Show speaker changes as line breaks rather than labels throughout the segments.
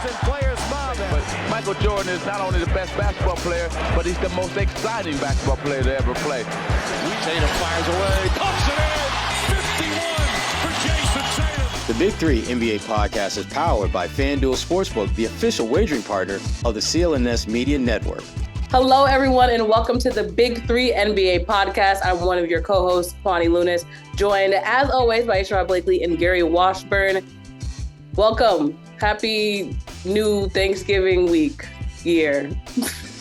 and players mobbing.
But Michael Jordan is not only the best basketball player, but he's the most exciting basketball player to ever play.
Tatum fires away, pumps it in, 51 for Jason Tatum.
The Big Three NBA podcast is powered by FanDuel Sportsbook, the official wagering partner of the CLNS Media Network.
Hello, everyone, and welcome to the Big Three NBA podcast. I'm one of your co-hosts, Kwani Lunis, joined, as always, by Sherrod Blakely and Gary Washburn. Welcome. Happy new Thanksgiving week year.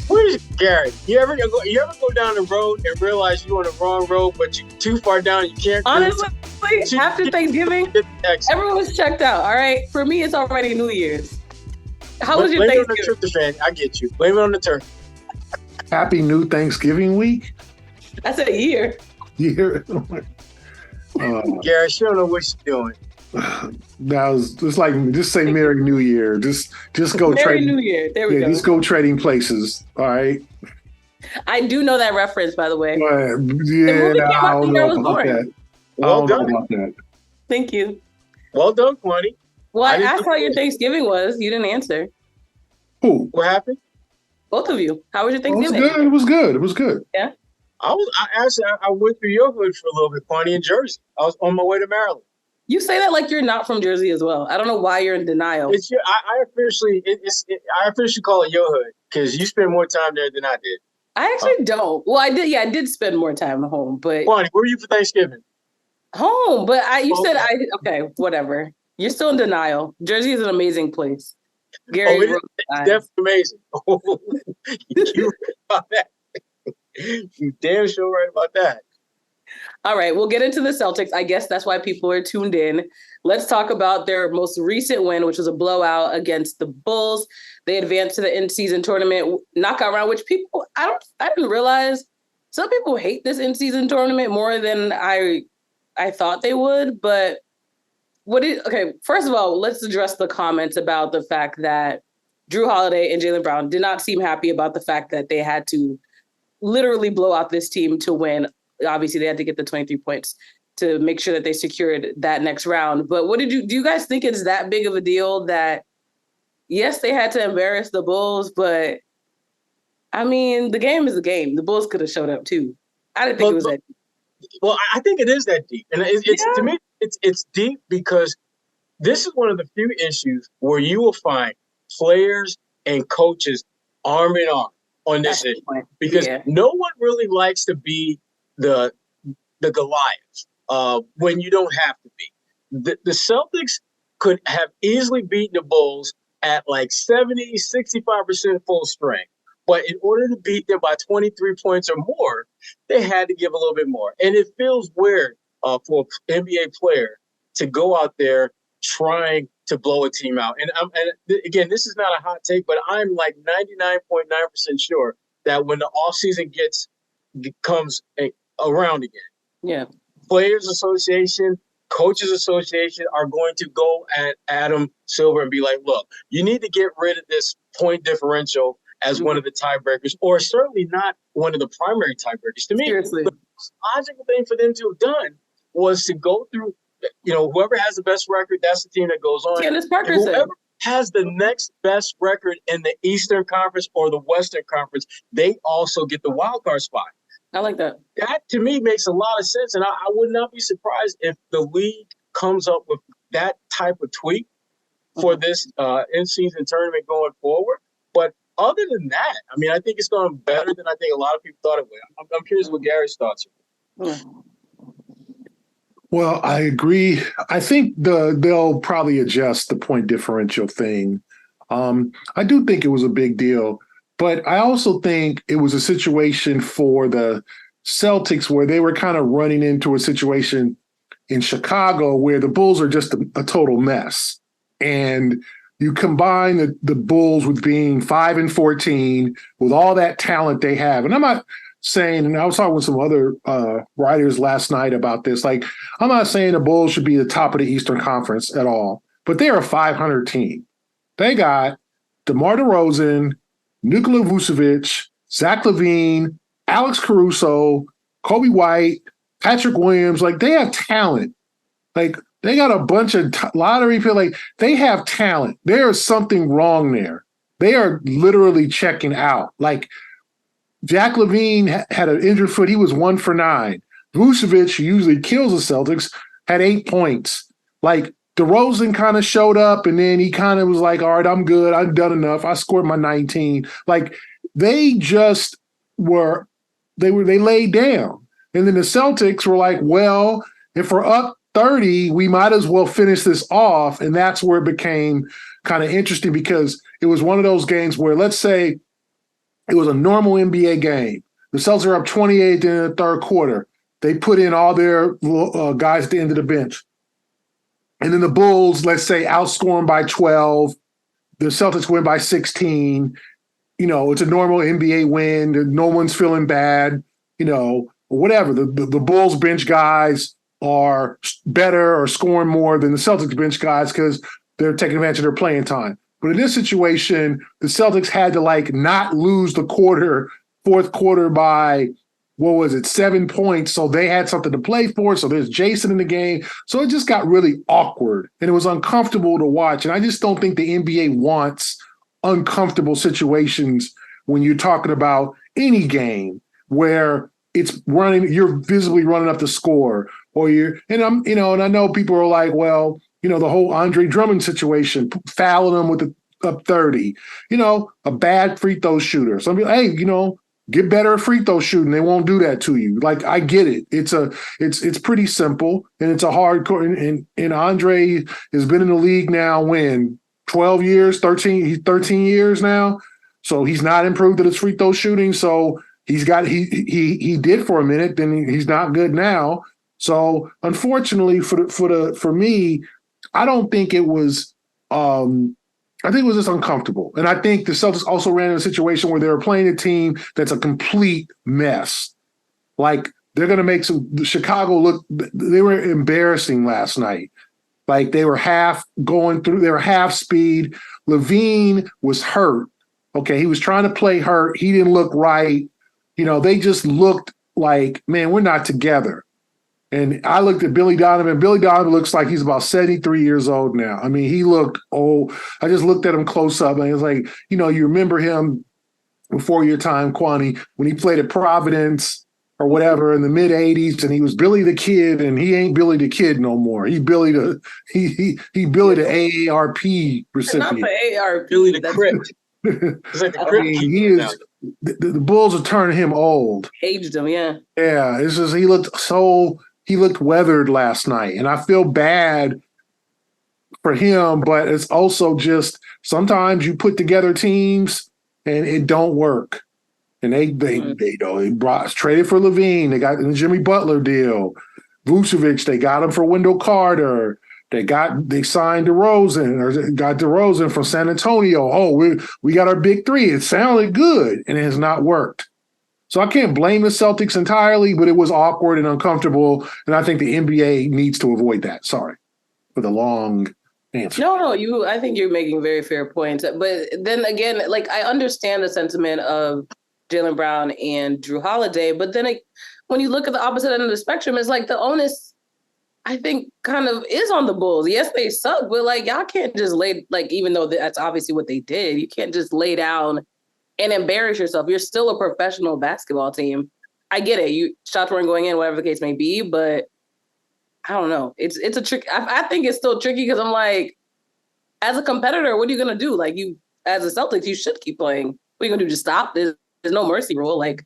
Where's Gary? You ever go down the road and realize you're on the wrong road, but you're too far down and you can't?
Honestly, after Thanksgiving, everyone was checked out. All right, for me, it's already New Year's. How was your Thanksgiving?
Blame it on the turkey, I get you. Blame it on the turkey.
Happy New Thanksgiving week.
That's a year.
Year.
Gary, she don't know what she's doing.
That was just like, just say Merry New Year. Just go
Merry
trading.
New Year. There we go.
Just go trading places. All right.
I do know that reference, by the way.
I don't know about that.
Well done.
Thank you.
Well done, Kwani.
Well, I asked how your Thanksgiving was. You didn't answer.
Who?
What happened?
Both of you. How was your Thanksgiving?
It was good.
Yeah.
I went through your hood for a little bit, Kwani, in Jersey. I was on my way to Maryland.
You say that like you're not from Jersey as well. I don't know why you're in denial.
I officially call it your hood because you spend more time there than I did.
I actually don't. Well, I did. Yeah, I did spend more time at home, but
Kwani, where were you for Thanksgiving?
Home, but okay, whatever. You're still in denial. Jersey is an amazing place. Gary,
it's definitely amazing. You right about that. You damn sure right about that.
All right, we'll get into the Celtics. I guess that's why people are tuned in. Let's talk about their most recent win, which was a blowout against the Bulls. They advanced to the in-season tournament knockout round, which I didn't realize some people hate this in-season tournament more than I thought they would. But first of all, let's address the comments about the fact that Drew Holiday and Jaylen Brown did not seem happy about the fact that they had to literally blow out this team to win. Obviously, they had to get the 23 points to make sure that they secured that next round. But do you guys think it's that big of a deal that, yes, they had to embarrass the Bulls, but I mean, the game is the game. The Bulls could have showed up too. I didn't think it was that deep.
Well, I think it is that deep. And to me, it's deep because this is one of the few issues where you will find players and coaches arm in arm on this issue. Because no one really likes to be the Goliath when you don't have to be. The Celtics could have easily beaten the Bulls at like 70, 65% full strength. But in order to beat them by 23 points or more, they had to give a little bit more. And it feels weird for an NBA player to go out there trying to blow a team out. And again, this is not a hot take, but I'm like 99.9% sure that when the offseason comes around again, Players Association, Coaches Association are going to go at Adam Silver and be like, look, you need to get rid of this point differential as one of the tiebreakers, or certainly not one of the primary tiebreakers. To me,
seriously,
the most logical thing for them to have done was to go through, whoever has the best record, that's the team that goes on. Whoever has the next best record in the Eastern Conference or the Western Conference, they also get the wild card spot.
I like that.
That, to me, makes a lot of sense. And I would not be surprised if the league comes up with that type of tweak for this in-season tournament going forward. But other than that, I mean, I think it's going better than I think a lot of people thought it would. I'm curious what Gary's thoughts are.
Well, I agree. I think they'll probably adjust the point differential thing. I do think it was a big deal. But I also think it was a situation for the Celtics where they were kind of running into a situation in Chicago where the Bulls are just a total mess. And you combine the Bulls with being 5-14 with all that talent they have. And I'm not saying, and I was talking with some other writers last night about this, like, I'm not saying the Bulls should be the top of the Eastern Conference at all, but they're a 500 team. They got DeMar DeRozan, Nikola Vucevic, Zach LaVine, Alex Caruso, Kobe White, Patrick Williams. Like, they have talent. Like, They got a bunch of lottery people. Like, they have talent. There is something wrong there. They are literally checking out. Like, Jack LaVine had an injured foot. He was 1 for 9. Vucevic, who usually kills the Celtics, had 8 points. Like, DeRozan kind of showed up, and then he kind of was like, all right, I'm good. I've done enough. I scored my 19. Like, they just were they laid down. And then the Celtics were like, well, if we're up 30, we might as well finish this off. And that's where it became kind of interesting, because it was one of those games where, let's say it was a normal NBA game. The Celtics are up 28 in the third quarter. They put in all their guys at the end of the bench. And then the Bulls, let's say, outscore them by 12. The Celtics win by 16. You know, it's a normal NBA win. No one's feeling bad, you know, whatever. The Bulls bench guys are better or scoring more than the Celtics bench guys because they're taking advantage of their playing time. But in this situation, the Celtics had to, like, not lose the fourth quarter by, 7 points. So they had something to play for. So there's Jason in the game. So it just got really awkward and it was uncomfortable to watch. And I just don't think the NBA wants uncomfortable situations when you're talking about any game where it's running, you're visibly running up the score, or and I know people are like, well, you know, the whole Andre Drummond situation, fouling him with the up 30, you know, a bad free throw shooter. Some people, hey, you know, get better at free throw shooting. They won't do that to you. Like, I get it. It's pretty simple, and it's a hardcore. And Andre has been in the league now 12 years, 13 years now. So he's not improved at his free throw shooting. So he did for a minute, then he's not good now. So unfortunately for me, I don't think it was I think it was just uncomfortable. And I think the Celtics also ran in a situation where they were playing a team that's a complete mess. Like, they're going to make Chicago look, they were embarrassing last night. Like, they were half speed. LaVine was hurt. Okay, he was trying to play hurt. He didn't look right. You know, they just looked like, man, we're not together. And I looked at Billy Donovan. Billy Donovan looks like he's about 73 years old now. I mean, he looked old. I just looked at him close up, and it was like, you know, you remember him before your time, Kwani, when he played at Providence or whatever in the mid 80s, and he was Billy the Kid, and he ain't Billy the Kid no more. He Billy the AARP recipient.
Not the AARP.
Billy the Crypt. It's like the Crypt.
I mean, he is. The Bulls are turning him old.
Aged him, yeah.
Yeah, it's just he looked weathered last night, and I feel bad for him, but it's also just sometimes you put together teams and it don't work. And they traded for LaVine. They got the Jimmy Butler deal. Vucevic, they got him for Wendell Carter. They signed DeRozan, or got DeRozan from San Antonio. Oh, we got our big three. It sounded good, and it has not worked. So I can't blame the Celtics entirely, but it was awkward and uncomfortable, and I think the NBA needs to avoid that. Sorry for the long answer.
No, I think you're making very fair points. But then again, like, I understand the sentiment of Jaylen Brown and Drew Holiday, but then when you look at the opposite end of the spectrum, it's like the onus, I think, kind of is on the Bulls. Yes, they suck, but, like, y'all can't just even though that's obviously what they did, you can't just lay down and embarrass yourself. You're still a professional basketball team. I get it. Shots weren't going in, whatever the case may be, but I don't know. It's a trick. I think it's still tricky because I'm like, as a competitor, what are you going to do? Like, you, as a Celtics, you should keep playing. What are you going to do? Just stop? There's no mercy rule. Like,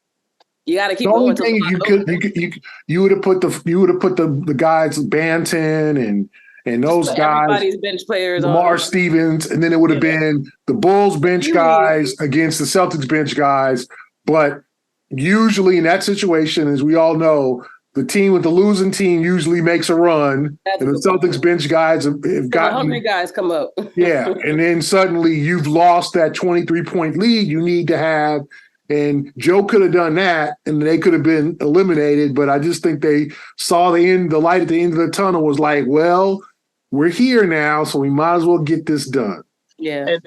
you got to keep going.
The only thing you would have put the guys Banton and those guys,
everybody's bench players,
Lamar Stevens, and then it would have been the Bulls bench guys against the Celtics bench guys. But usually in that situation, as we all know, the team with the losing team usually makes a run, and the Celtics bench guys have gotten
hungry guys come up.
Yeah, and then suddenly you've lost that 23-point lead you need to have. And Joe could have done that, and they could have been eliminated. But I just think they saw the light at the end of the tunnel was like, well, we're here now, so we might as well get this done.
Yeah.
And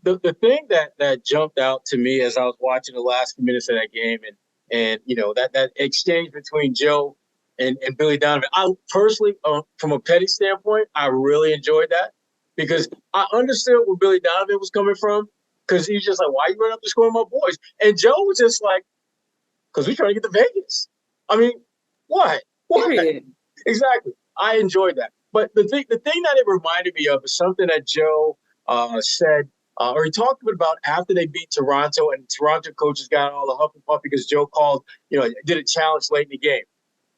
the thing that jumped out to me as I was watching the last few minutes of that game, and you know, that exchange between Joe and Billy Donovan. I personally, from a petty standpoint, I really enjoyed that because I understood where Billy Donovan was coming from because he's just like, why you run up the score with my boys? And Joe was just like, because we're trying to get to Vegas. I mean, what?
Period.
Exactly. I enjoyed that. But the thing that it reminded me of is something that Joe said, or he talked about after they beat Toronto, and Toronto coaches got all the huff and puff because Joe called, did a challenge late in the game.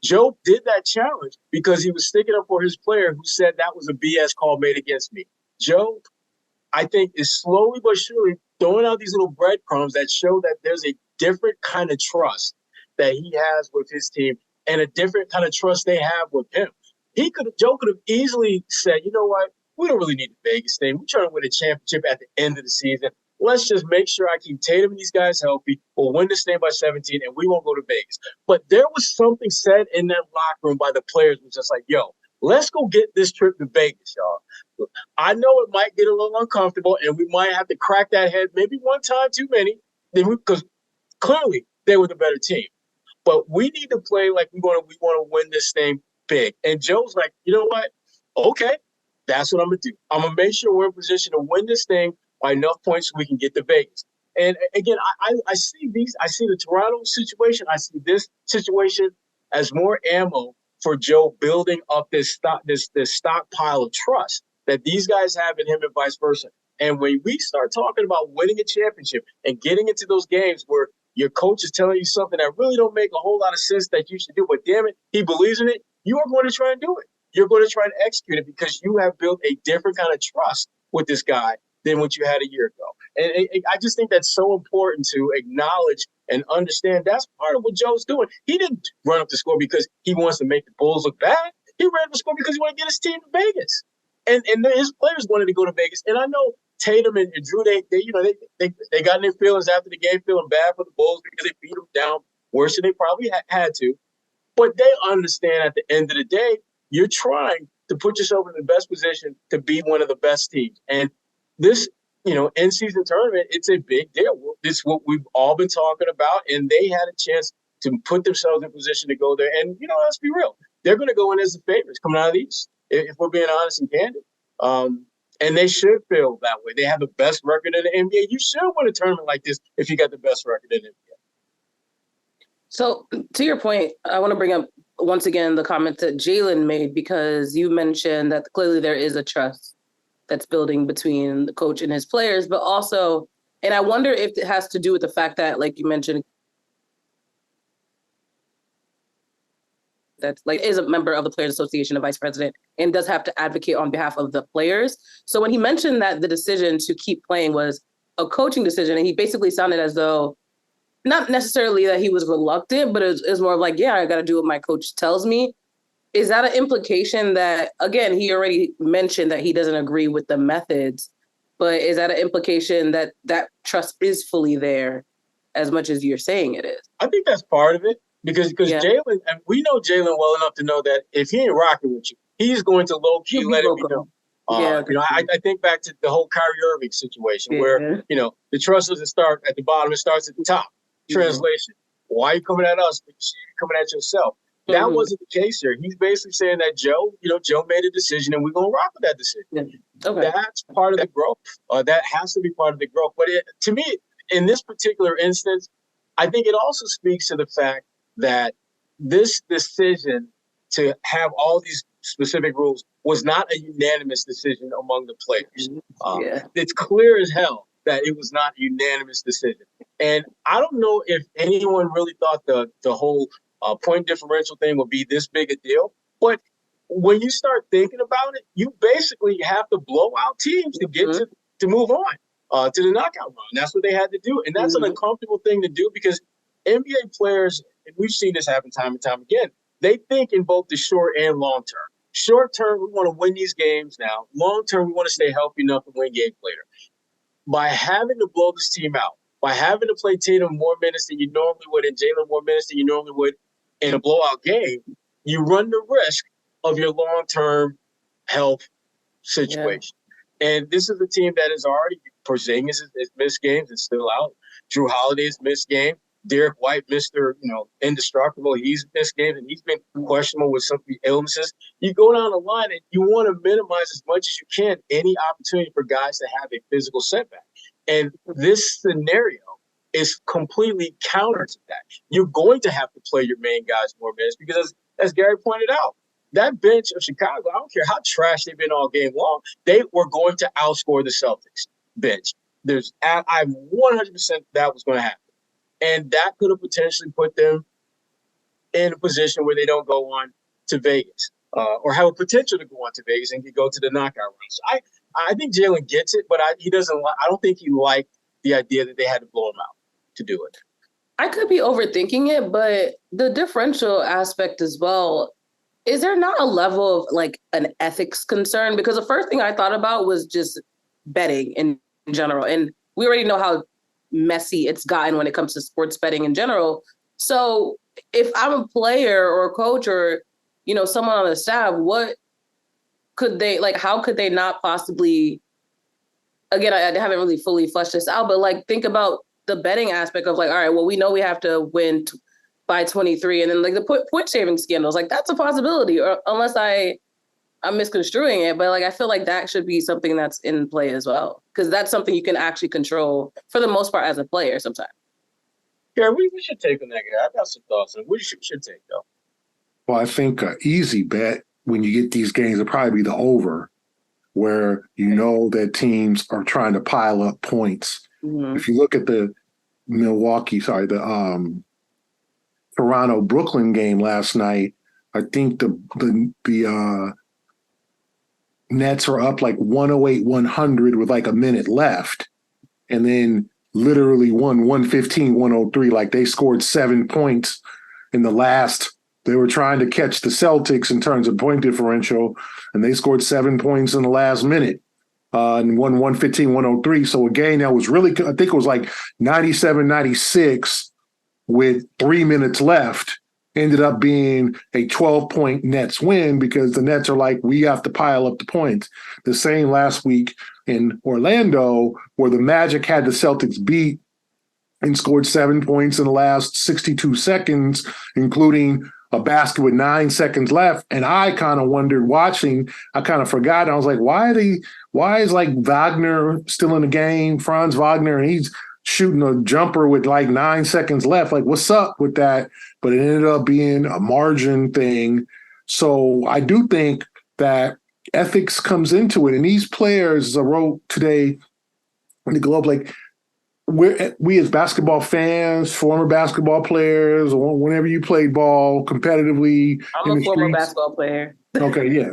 Joe did that challenge because he was sticking up for his player who said that was a BS call made against me. Joe, I think, is slowly but surely throwing out these little breadcrumbs that show that there's a different kind of trust that he has with his team and a different kind of trust they have with him. Joe could have easily said, you know what, we don't really need the Vegas thing. We're trying to win a championship at the end of the season. Let's just make sure I keep Tatum and these guys healthy. We'll win this thing by 17, and we won't go to Vegas. But there was something said in that locker room by the players was just like, yo, let's go get this trip to Vegas, y'all. I know it might get a little uncomfortable, and we might have to crack that head maybe one time too many, because clearly they were the better team. But we need to play like we want to win this thing big. And Joe's like, you know what? Okay, that's what I'm going to do. I'm going to make sure we're in position to win this thing by enough points so we can get to Vegas. And again, I see the Toronto situation. I see this situation as more ammo for Joe building up this stockpile of trust that these guys have in him and vice versa. And when we start talking about winning a championship and getting into those games where your coach is telling you something that really don't make a whole lot of sense that you should do, but damn it, he believes in it, you are going to try and do it. You're going to try and execute it because you have built a different kind of trust with this guy than what you had a year ago. And I just think that's so important to acknowledge and understand that's part of what Joe's doing. He didn't run up the score because he wants to make the Bulls look bad. He ran up the score because he wanted to get his team to Vegas. And his players wanted to go to Vegas. And I know Tatum and Drew, they got in their feelings after the game, feeling bad for the Bulls because they beat them down worse than they probably had to. But they understand at the end of the day, you're trying to put yourself in the best position to be one of the best teams. And this, in-season tournament, it's a big deal. It's what we've all been talking about, and they had a chance to put themselves in position to go there. And, let's be real. They're going to go in as the favorites coming out of the East, if we're being honest and candid. And they should feel that way. They have the best record in the NBA. You should win a tournament like this if you got the best record in the NBA.
So to your point, I want to bring up once again the comment that Jalen made, because you mentioned that clearly there is a trust that's building between the coach and his players, but also, and I wonder if it has to do with the fact that, like you mentioned, that is a member of the Players Association, a vice president, and does have to advocate on behalf of the players. So when he mentioned that the decision to keep playing was a coaching decision, and he basically sounded as though, not necessarily that he was reluctant, but it was more of like, yeah, I got to do what my coach tells me. Is that an implication that, again, he already mentioned that he doesn't agree with the methods, but is that an implication that that trust is fully there as much as you're saying it is? I
think that's part of it because Jalen, and we know Jalen well enough to know that if he ain't rocking with you, he's going to low-key let it be known. I think back to the whole Kyrie Irving situation where, the trust doesn't start at the bottom, it starts at the top. Translation: why are you coming at us, but you're coming at yourself? That wasn't the case here. He's basically saying that Joe made a decision and we're going to rock with that decision. Okay. That's part of the growth. That has to be part of the growth. But to me, in this particular instance, I think it also speaks to the fact that this decision to have all these specific rules was not a unanimous decision among the players. It's clear as hell that it was not a unanimous decision. And I don't know if anyone really thought the whole point differential thing would be this big a deal. But when you start thinking about it, you basically have to blow out teams to get to move on to the knockout round. That's what they had to do. And that's an uncomfortable thing to do because NBA players, and we've seen this happen time and time again, they think in both the short and long term. Short term, we want to win these games now. Long term, we want to stay healthy enough to win games later. By having to blow this team out, by having to play Tatum more minutes than you normally would and Jalen more minutes than you normally would in a blowout game, you run the risk of your long-term health situation. Yeah. And this is a team that is already, Porzingis has missed games, it's still out. Drew Holiday's missed game. Derrick White, Mr. Indestructible. He's missed games and he's been questionable with some of the illnesses. You go down the line and you want to minimize as much as you can any opportunity for guys to have a physical setback. And this scenario is completely counter to that. You're going to have to play your main guys more minutes because, as Gary pointed out, that bench of Chicago, I don't care how trash they've been all game long, they were going to outscore the Celtics bench. I'm 100% that was going to happen. And that could have potentially put them in a position where they don't go on to Vegas or have a potential to go on to Vegas and go to the knockout round. So I think Jalen gets it, but he doesn't. I don't think he liked the idea that they had to blow him out to do it.
I could be overthinking it, but the differential aspect as well, is there not a level of like an ethics concern? Because the first thing I thought about was just betting in general. And we already know how messy it's gotten when it comes to sports betting in general. So if I'm a player or a coach or, someone on the staff, what could they, how could they not possibly, again, I haven't really fully fleshed this out, but think about the betting aspect of all right, well, we know we have to win by 23. And then the point shaving scandals, that's a possibility, or unless I'm misconstruing it, but I feel like that should be something that's in play as well, because that's something you can actually control for the most part as a player sometimes.
Yeah, we should take on that guy. I got some thoughts on it. We should take though.
Well, I think an easy bet when you get these games will probably be the over, where you know that teams are trying to pile up points. Mm-hmm. If you look at the Toronto Brooklyn game last night, I think the Nets are up 108-100 with a minute left, and then literally won 115-103. They scored 7 points in the last. They were trying to catch the Celtics in terms of point differential, and they scored 7 points in the last minute and won 115-103. So a game that was really, I think it was 97-96 with 3 minutes left, ended up being a 12-point Nets win because the Nets are we have to pile up the points. The same last week in Orlando, where the Magic had the Celtics beat and scored 7 points in the last 62 seconds, including a basket with 9 seconds left. And I kind of wondered watching, I kind of forgot. I was why is Wagner still in the game, Franz Wagner, and he's shooting a jumper with 9 seconds left. What's up with that? But it ended up being a margin thing. So I do think that ethics comes into it. And these players, as I wrote today in the Globe, we as basketball fans, former basketball players, or whenever you played ball competitively.
I'm a former basketball player.
Okay, yeah.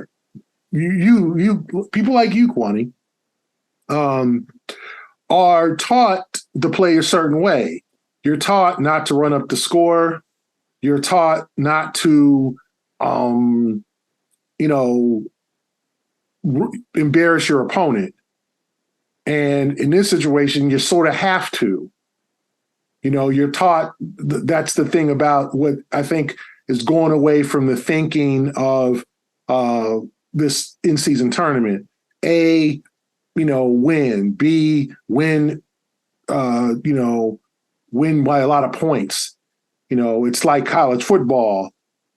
You people like you, Kwani, are taught to play a certain way. You're taught not to run up the score. You're taught not to, embarrass your opponent. And in this situation, you sort of have to. You're taught. That's the thing about what I think is going away from the thinking of this in-season tournament. A, win. B, win. Win by a lot of points. It's like college football.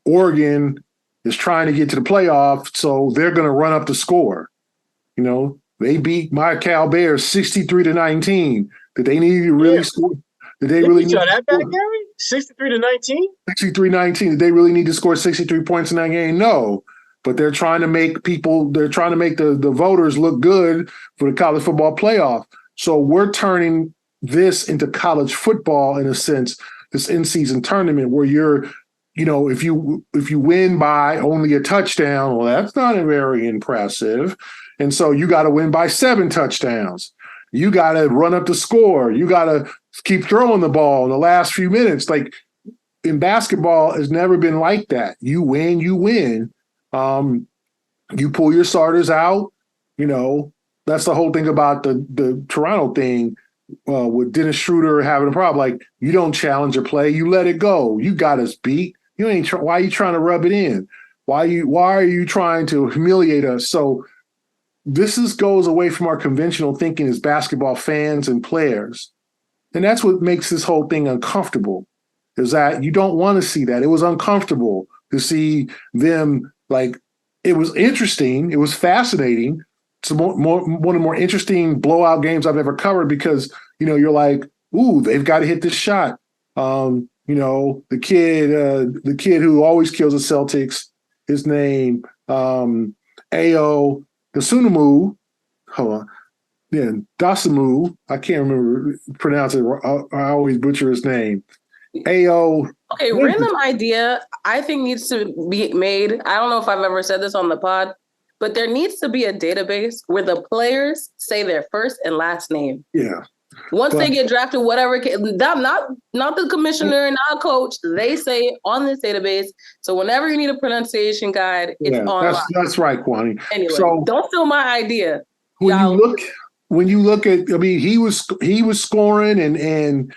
Oregon is trying to get to the playoff, so they're going to run up the score. They beat my Cal Bears 63-19. Did they need to really score? Did they really need
that back, Gary? 63-19?
63-19. Did they really need to score 63 points in that game? No. But they're trying to make the voters look good for the college football playoff. So we're turning this into college football in a sense, this in-season tournament where you're, if you win by only a touchdown, well, that's not very impressive. And so you got to win by 7 touchdowns. You got to run up the score. You got to keep throwing the ball in the last few minutes. In basketball, it's never been like that. You win, you win. You pull your starters out. That's the whole thing about the Toronto thing with Dennis Schroeder having a problem. You don't challenge a play, you let it go. You got us beat. You ain't. Why are you trying to rub it in? Why are you trying to humiliate us? So this goes away from our conventional thinking as basketball fans and players. And that's what makes this whole thing uncomfortable, is that you don't want to see that. It was uncomfortable to see them, like, it was interesting. It was fascinating. It's one of the more interesting blowout games I've ever covered because, you're like, ooh, they've got to hit this shot. The kid who always kills the Celtics, his name, Ao Dosunmu. Hold on. Yeah, Dosunmu. I can't remember pronounce it. I always butcher his name. Ao.
Okay, random idea I think needs to be made. I don't know if I've ever said this on the pod, but there needs to be a database where the players say their first and last name.
Yeah.
Once they get drafted, whatever, not the commissioner, not a coach, they say it on this database. So whenever you need a pronunciation guide, it's online.
That's right, Kwani.
Anyway,
so
don't steal my idea.
When you look at, he was scoring and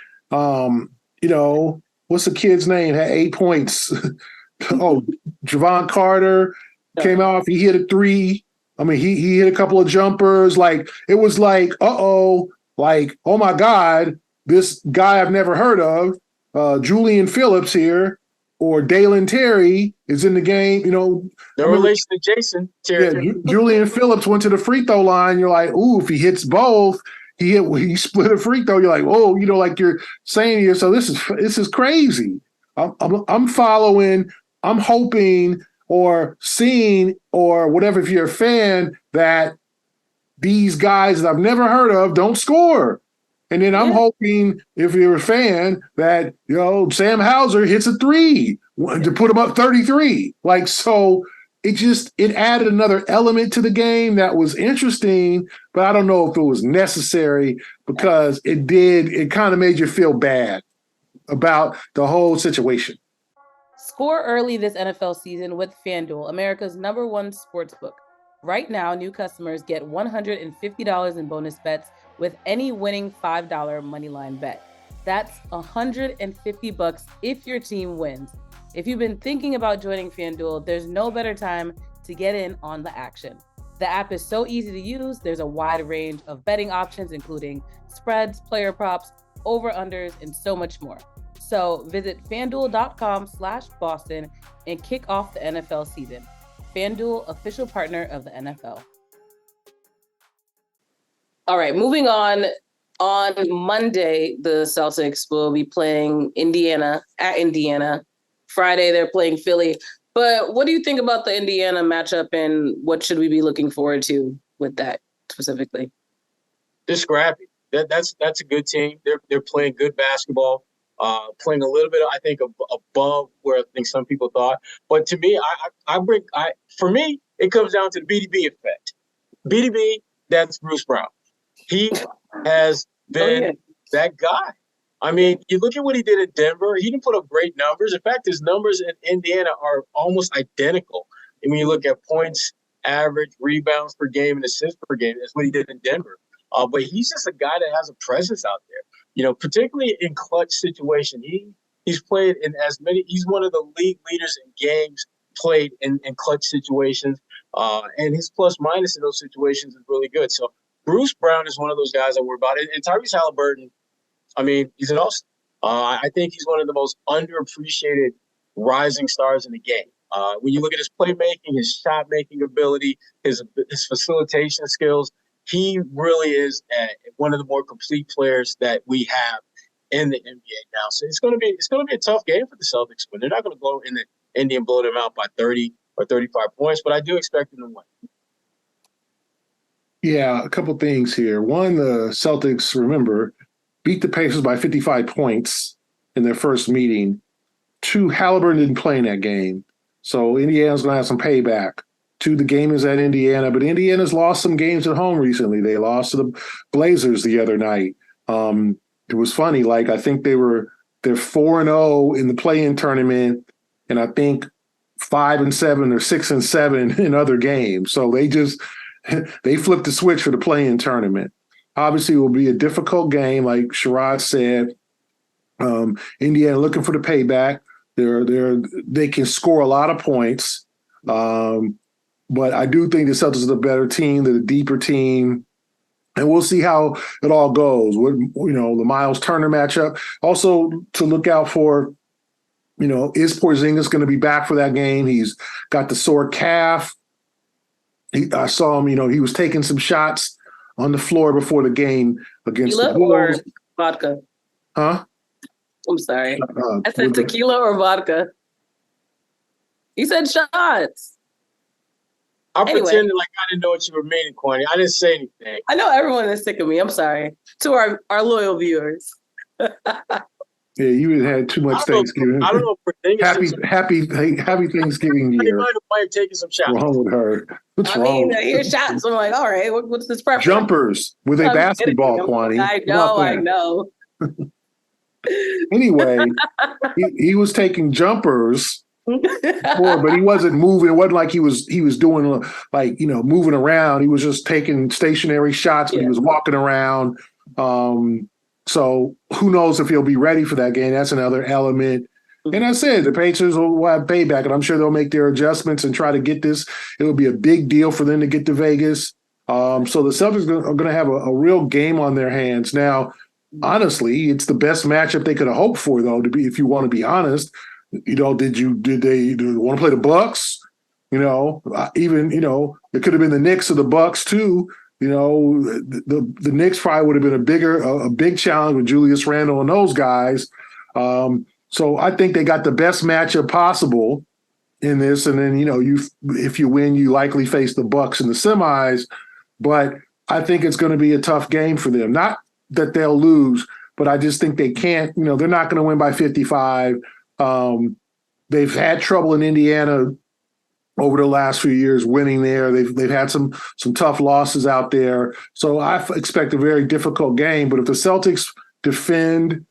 what's the kid's name? Had 8 points. Javon Carter came off. He hit a 3. He hit a couple of jumpers. Like, it was like, like, oh my God, this guy I've never heard of, Julian Phillips here, or Dalen Terry is in the game.
The relation to Jason Terry.
Yeah, Julian Phillips went to the free throw line. You're like, ooh, if he hits both, he split a free throw. You're like, oh, like you're saying here. So this is crazy. I'm following. I'm hoping or seeing or whatever. If you're a fan, that these guys that I've never heard of don't score. And then I'm hoping, if you're a fan, that, Sam Hauser hits a 3 to put him up 33. Like, so it added another element to the game that was interesting, but I don't know if it was necessary because it kind of made you feel bad about the whole situation.
Score early this NFL season with FanDuel, America's #1 sportsbook. Right now, new customers get $150 in bonus bets with any winning $5 moneyline bet. That's $150 if your team wins. If you've been thinking about joining FanDuel, there's no better time to get in on the action. The app is so easy to use. There's a wide range of betting options, including spreads, player props, over-unders, and so much more. So visit FanDuel.com/Boston and kick off the NFL season. FanDuel, official partner of the NFL. All right, moving on. On Monday, the Celtics will be playing Indiana at Indiana. Friday, they're playing Philly. But what do you think about the Indiana matchup, and what should we be looking forward to with that specifically?
They're scrappy. That's a good team. They're playing good basketball. Playing a little bit, I think, above where I think some people thought. But to me, for me, it comes down to the BDB effect. BDB, that's Bruce Brown. He has been that guy. You look at what he did in Denver. He didn't put up great numbers. In fact, his numbers in Indiana are almost identical. And when you look at points, average, rebounds per game, and assists per game, that's what he did in Denver. But he's just a guy that has a presence out there. Particularly in clutch situation. He's played in as many. He's one of the league leaders in games played in clutch situations. And his plus minus in those situations is really good. So Bruce Brown is one of those guys I worry about. And Tyrese Halliburton, he's an all-star. I think he's one of the most underappreciated rising stars in the game. When you look at his playmaking, his shot-making ability, his facilitation skills, he really is one of the more complete players that we have in the NBA now. So it's going to be a tough game for the Celtics, but they're not going to go in the Indy and blow them out by 30 or 35 points. But I do expect them to win.
Yeah, a couple things here. One, the Celtics, remember, beat the Pacers by 55 points in their first meeting. 2, Halliburton didn't play in that game, so Indiana's going to have some payback. 2, the game is at Indiana, but Indiana's lost some games at home recently. They lost to the Blazers the other night. It was funny. Like, I think they're 4-0 in the play-in tournament, and I think 5-7 or 6-7 in other games. So they flipped the switch for the play-in tournament. Obviously, it will be a difficult game, like Sherrod said. Indiana looking for the payback. They can score a lot of points. But I do think the Celtics are the better team. They're the deeper team. And we'll see how it all goes. The Miles Turner matchup. Also to look out for, is Porzingis going to be back for that game? He's got the sore calf. I saw him, he was taking some shots on the floor before the game against
tequila
the Bulls.
or vodka?
Huh?
I'm sorry. I said tequila or vodka. You said shots.
I pretended like I didn't know what you were meaning, Kwani. I didn't say anything.
I know everyone is sick of me. I'm sorry. To our loyal viewers.
Yeah, you had too much Thanksgiving.
I don't know if
happy Thanksgiving year.
Might have taken some shots.
What's wrong with her?
I hear shots. I'm like, all right, what's this preference?
Jumpers with a basketball, Kwani.
I know.
Anyway, he was taking jumpers before, but he wasn't moving. It wasn't like he was doing moving around. He was just taking stationary shots when he was walking around. So who knows if he'll be ready for that game? That's another element. And I said the Pacers will have payback, and I'm sure they'll make their adjustments and try to get this. It will be a big deal for them to get to Vegas. So the Celtics are going to have a real game on their hands. Now, honestly, it's the best matchup they could have hoped for, though, if you want to be honest. Did they want to play the Bucks? Even it could have been the Knicks or the Bucks too. The Knicks probably would have been a big challenge with Julius Randle and those guys. So I think they got the best matchup possible in this. And then if you win, you likely face the Bucks in the semis. But I think it's going to be a tough game for them. Not that they'll lose, but I just think they can't. They're not going to win by 55. They've had trouble in Indiana over the last few years winning there. They've had some tough losses out there. So I expect a very difficult game. But if the Celtics defend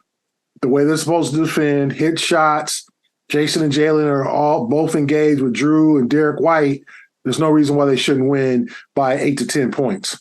the way they're supposed to defend, hit shots, Jason and Jalen are both engaged with Drew and Derrick White, there's no reason why they shouldn't win by 8 to 10 points.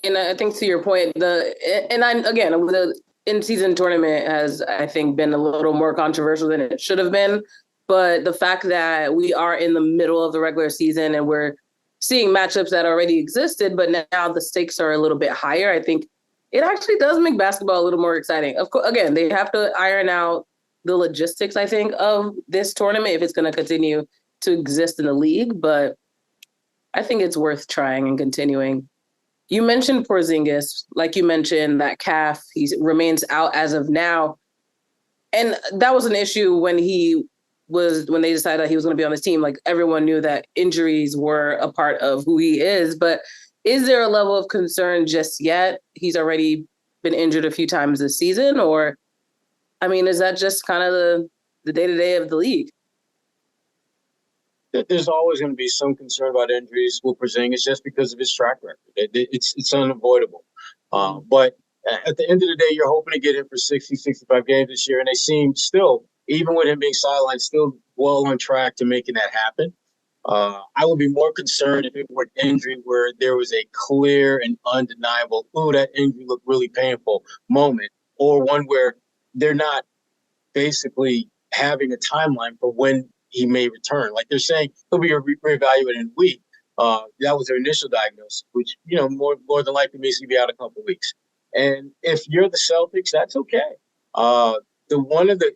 And I think to your point, the in-season tournament has, I think, been a little more controversial than it should have been. But the fact that we are in the middle of the regular season and we're seeing matchups that already existed, but now the stakes are a little bit higher, I think it actually does make basketball a little more exciting. Of course, again, they have to iron out the logistics, I think, of this tournament if it's going to continue to exist in the league. But I think it's worth trying and continuing. You mentioned Porzingis, like you mentioned, that calf, he remains out as of now. And that was an issue when they decided that he was going to be on this team. Like, everyone knew that injuries were a part of who he is. But is there a level of concern just yet? He's already been injured a few times this season, or, is that just kind of the day-to-day of the league?
There's always going to be some concern about injuries with Porzingis just because of his track record. It's unavoidable. But at the end of the day, you're hoping to get him for 60, 65 games this year, and they seem still, even with him being sidelined, still well on track to making that happen. I would be more concerned if it were an injury where there was a clear and undeniable, that injury looked really painful moment, or one where they're not basically having a timeline for when he may return. Like they're saying he'll be reevaluated in a week. That was their initial diagnosis, which, more than likely means he'll be out a couple of weeks. And if you're the Celtics, that's okay. One of the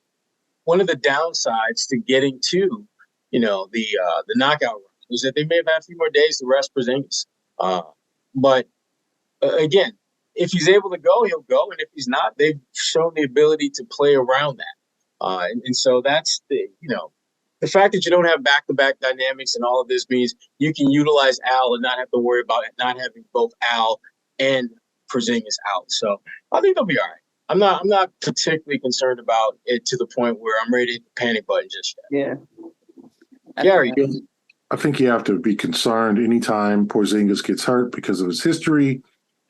downsides to getting to, the knockout run was that they may have had a few more days to rest Porzingis. But again, if he's able to go, he'll go. And if he's not, they've shown the ability to play around that. And so that's the fact that you don't have back-to-back dynamics and all of this means you can utilize Al and not have to worry about not having both Al and Porzingis out. So I think they'll be all right. I'm not particularly concerned about it to the point where I'm ready to hit the panic button just yet.
Yeah.
Gary.
I think you have to be concerned anytime Porzingis gets hurt because of his history.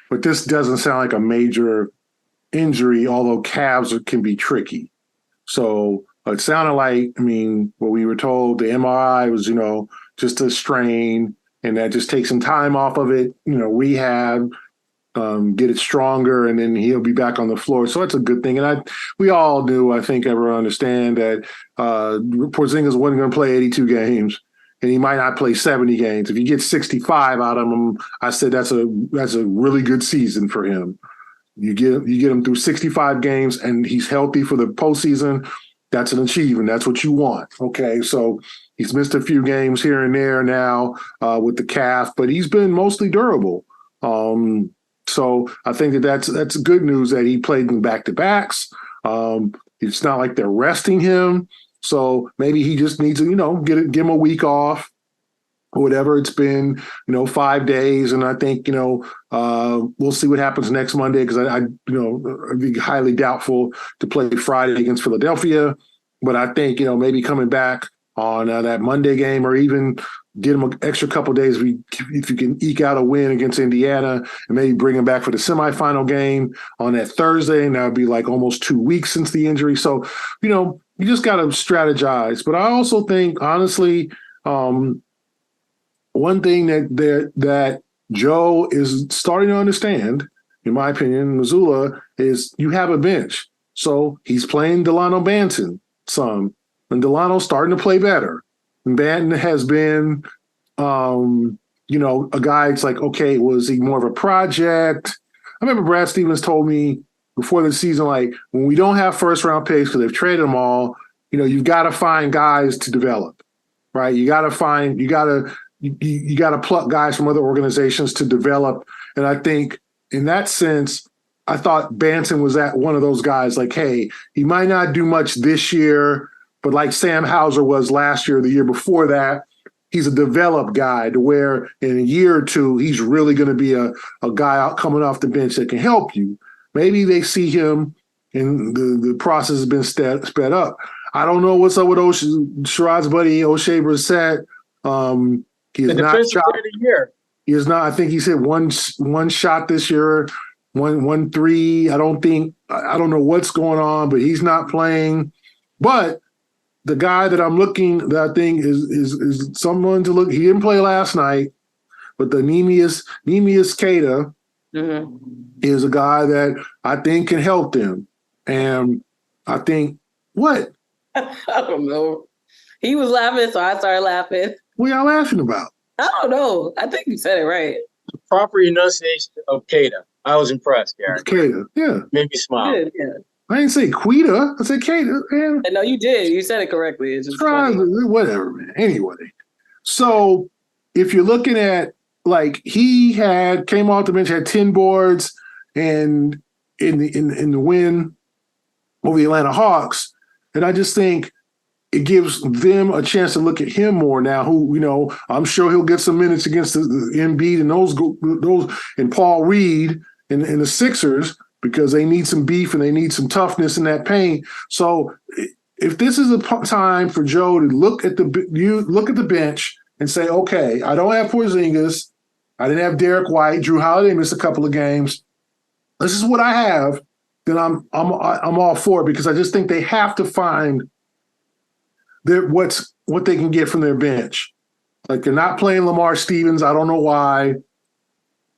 But this doesn't sound like a major injury, although calves can be tricky. So it sounded like, what we were told, the MRI was, just a strain, and that just takes some time off of it, rehab, get it stronger, and then he'll be back on the floor. So that's a good thing. And we all knew, I think everyone understand that Porzingis wasn't going to play 82 games. and he might not play 70 games. If you get 65 out of him, I said that's a really good season for him. You get him through 65 games and he's healthy for the postseason. That's an achievement. That's what you want. Okay, so he's missed a few games here and there now with the calf, but he's been mostly durable. So I think that's good news that he played in back-to-backs. It's not like they're resting him. So maybe he just needs to, give him a week off or whatever. It's been, 5 days. And I think, we'll see what happens next Monday because I'd be highly doubtful to play Friday against Philadelphia. But I think, maybe coming back on that Monday game or even get him an extra couple of days if you can eke out a win against Indiana and maybe bring him back for the semifinal game on that Thursday. And that would be like almost 2 weeks since the injury. So, you just got to strategize. But I also think, honestly, one thing that Joe is starting to understand, in my opinion, Missoula, is you have a bench. So he's playing Delano Banton some, and Delano's starting to play better. And Banton has been, a guy. It's like, okay, was he more of a project? I remember Brad Stevens told me before the season, like, when we don't have first round picks because they've traded them all, you've got to find guys to develop, right? You got to pluck guys from other organizations to develop. And I think in that sense, I thought Banton was one of those guys like, hey, he might not do much this year, but like Sam Hauser was last year, the year before that, he's a developed guy to where in a year or two, he's really going to be a guy out coming off the bench that can help you. Maybe they see him and the process has been sped up. I don't know what's up with Sherrod's buddy O'Shea Brissett. He is not shot. He is not. I think he's hit one shot this year, one three. I don't know what's going on, but he's not playing. But the guy that I'm looking, that I think is someone to look. He didn't play last night, but the Neemias Keita is a guy that I think can help them. And I think what?
I don't know. He was laughing, so I started laughing.
What y'all laughing about?
I don't know. I think you said it right.
The proper enunciation of Keita. I was impressed, Gary.
Keita, yeah.
Made me smile.
Good, yeah.
I didn't say Quita. I said Keita. Man.
No, you did. You said it correctly. It's just funny.
Whatever, man. Anyway, so if you're looking at, like, he came off the bench, had 10 boards, and in the win over the Atlanta Hawks, and I just think it gives them a chance to look at him more now. Who, I'm sure he'll get some minutes against the Embiid and those and Paul Reed and the Sixers because they need some beef and they need some toughness in that paint. So if this is a time for Joe to look at the bench and say, okay, I don't have Porzingis, I didn't have Derrick White, Drew Holiday missed a couple of games. This is what I have. Then I'm all for it because I just think they have to find what they can get from their bench. Like, they're not playing Lamar Stevens. I don't know why.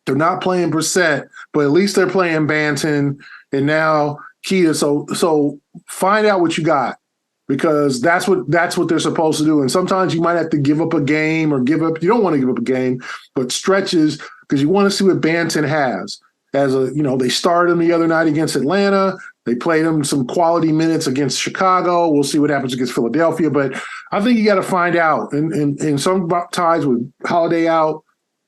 They're not playing Brissett, but at least they're playing Banton and now Keita. So find out what you got because that's what they're supposed to do. And sometimes you might have to give up a game or you don't want to give up a game, but stretches because you want to see what Banton has. They started him the other night against Atlanta. They played him some quality minutes against Chicago. We'll see what happens against Philadelphia. But I think you got to find out. And some ties with Holiday out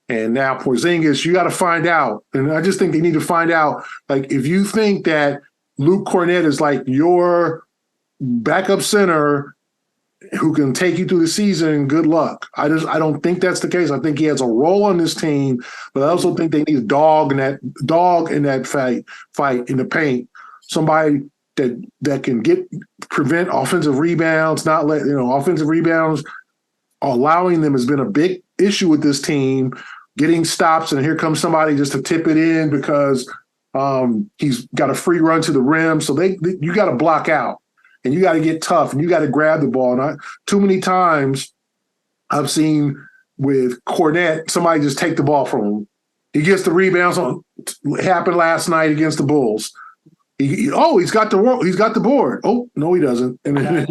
and now Porzingis, you got to find out. And I just think they need to find out. Like, if you think that Luke Cornett is like your backup center who can take you through the season, good luck. I don't think that's the case. I think he has a role on this team, but I also think they need a dog in that fight in the paint. Somebody that can prevent offensive rebounds, not let offensive rebounds. Allowing them has been a big issue with this team. Getting stops, and here comes somebody just to tip it in because he's got a free run to the rim. So you got to block out, and you got to get tough, and you got to grab the ball. Not too many times I've seen with Cornett, somebody just take the ball from him. He gets the rebounds. It happened last night against the Bulls. He's got the board. Oh, no, he doesn't. And then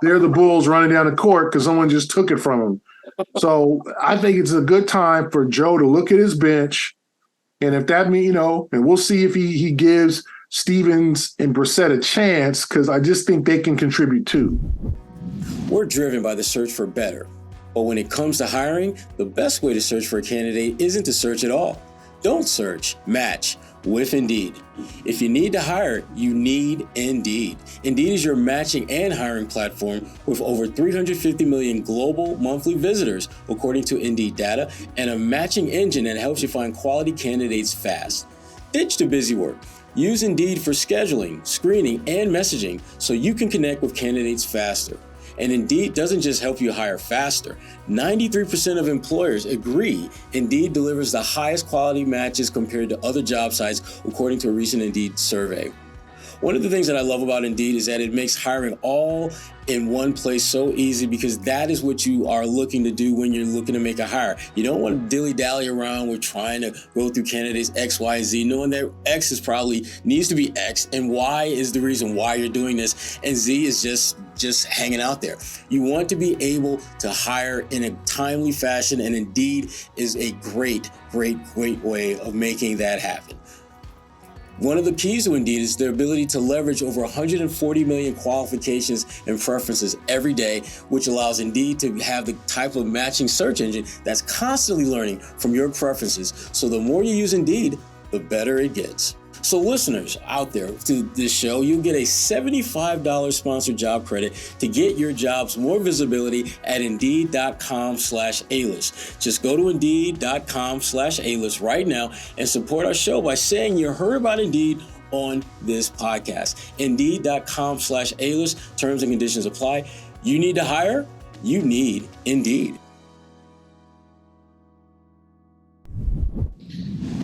there are the Bulls running down the court because someone just took it from him. So I think it's a good time for Joe to look at his bench. And if that means, and we'll see if he gives Stevens and Brissett a chance, because I just think they can contribute too.
We're driven by the search for better. But when it comes to hiring, the best way to search for a candidate isn't to search at all. Don't search, match with Indeed. If you need to hire, you need Indeed. Indeed is your matching and hiring platform with over 350 million global monthly visitors, according to Indeed data, and a matching engine that helps you find quality candidates fast. Ditch the busy work. Use Indeed for scheduling, screening, and messaging so you can connect with candidates faster. And Indeed doesn't just help you hire faster. 93% of employers agree Indeed delivers the highest quality matches compared to other job sites, according to a recent Indeed survey. One of the things that I love about Indeed is that it makes hiring all in one place so easy, because that is what you are looking to do when you're looking to make a hire. You don't want to dilly-dally around with trying to go through candidates X, Y, Z, knowing that X is probably needs to be X and Y is the reason why you're doing this, and Z is just hanging out there. You want to be able to hire in a timely fashion, and Indeed is a great way of making that happen. One of the keys to Indeed is their ability to leverage over 140 million qualifications and preferences every day, which allows Indeed to have the type of matching search engine that's constantly learning from your preferences. So the more you use Indeed, the better it gets. So listeners out there to this show, you'll get a $75 sponsored job credit to get your jobs more visibility at Indeed.com/A-List. Just go to Indeed.com/A-List right now and support our show by saying you heard about Indeed on this podcast. Indeed.com/A-List. Terms and conditions apply. You need to hire? You need Indeed.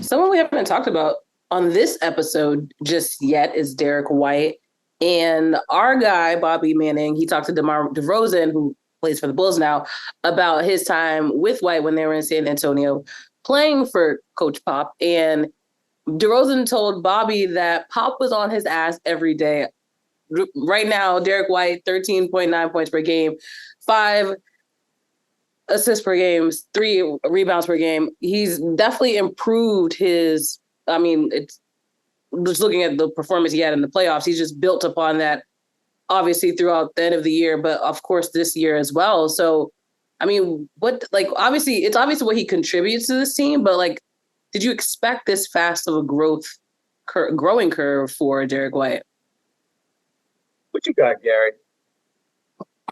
Someone we haven't talked about on this episode just yet is Derrick White. And our guy, Bobby Manning, he talked to DeMar DeRozan, who plays for the Bulls now, about his time with White when they were in San Antonio playing for Coach Pop. And DeRozan told Bobby that Pop was on his ass every day. Right now, Derrick White, 13.9 points per game, 5 assists per game, 3 rebounds per game. He's definitely improved his, it's just looking at the performance he had in the playoffs. He's just built upon that, obviously, throughout the end of the year, but of course this year as well. So, obviously, it's obvious what he contributes to this team, but did you expect this fast of a growing curve for Derrick White?
What you got, Gary?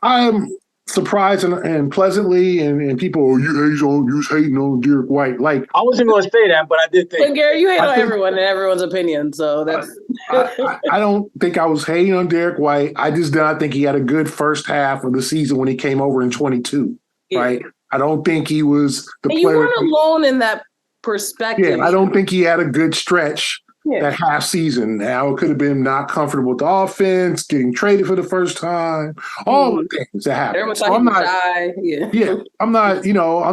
I'm surprised and pleasantly, and people, you hating on Derrick White.
I wasn't going to say that, but I did think.
But Gary, you hate on everyone and everyone's opinion, so that's.
I don't think I was hating on Derrick White. I just did not think he had a good first half of the season when he came over in 22. Yeah. Right? I don't think he was the player.
You weren't alone in that perspective.
Yeah, I don't think he had a good stretch. That half season. Now it could have been not comfortable with the offense, getting traded for the first time, all the things that happened. So I'm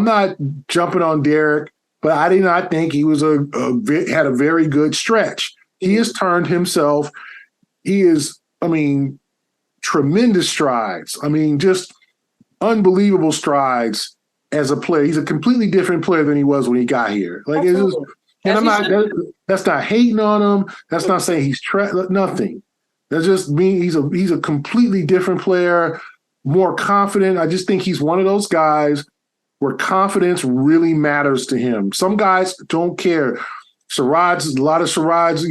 not jumping on Derrick, but I did not think he was had a very good stretch. He has turned himself. He is, tremendous strides. Just unbelievable strides as a player. He's a completely different player than he was when he got here. And that's not hating on him. That's not saying he's nothing. That just means he's a completely different player, more confident. I just think he's one of those guys where confidence really matters to him. Some guys don't care. A lot of Sherrod's,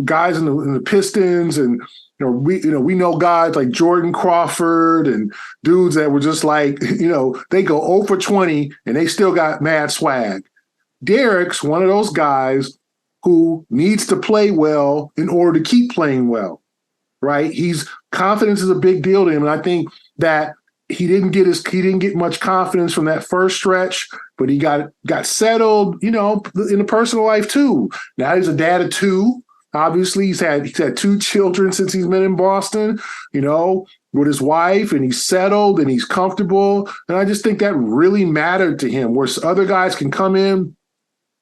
guys in the Pistons, and we know guys like Jordan Crawford and dudes that were just they go 0 for 20 and they still got mad swag. Derrick's one of those guys who needs to play well in order to keep playing well, right? Confidence is a big deal to him, and I think that he didn't get much confidence from that first stretch, but he got settled, in the personal life too. Now he's a dad of 2. Obviously, he's had 2 children since he's been in Boston, with his wife, and he's settled and he's comfortable, and I just think that really mattered to him. Where other guys can come in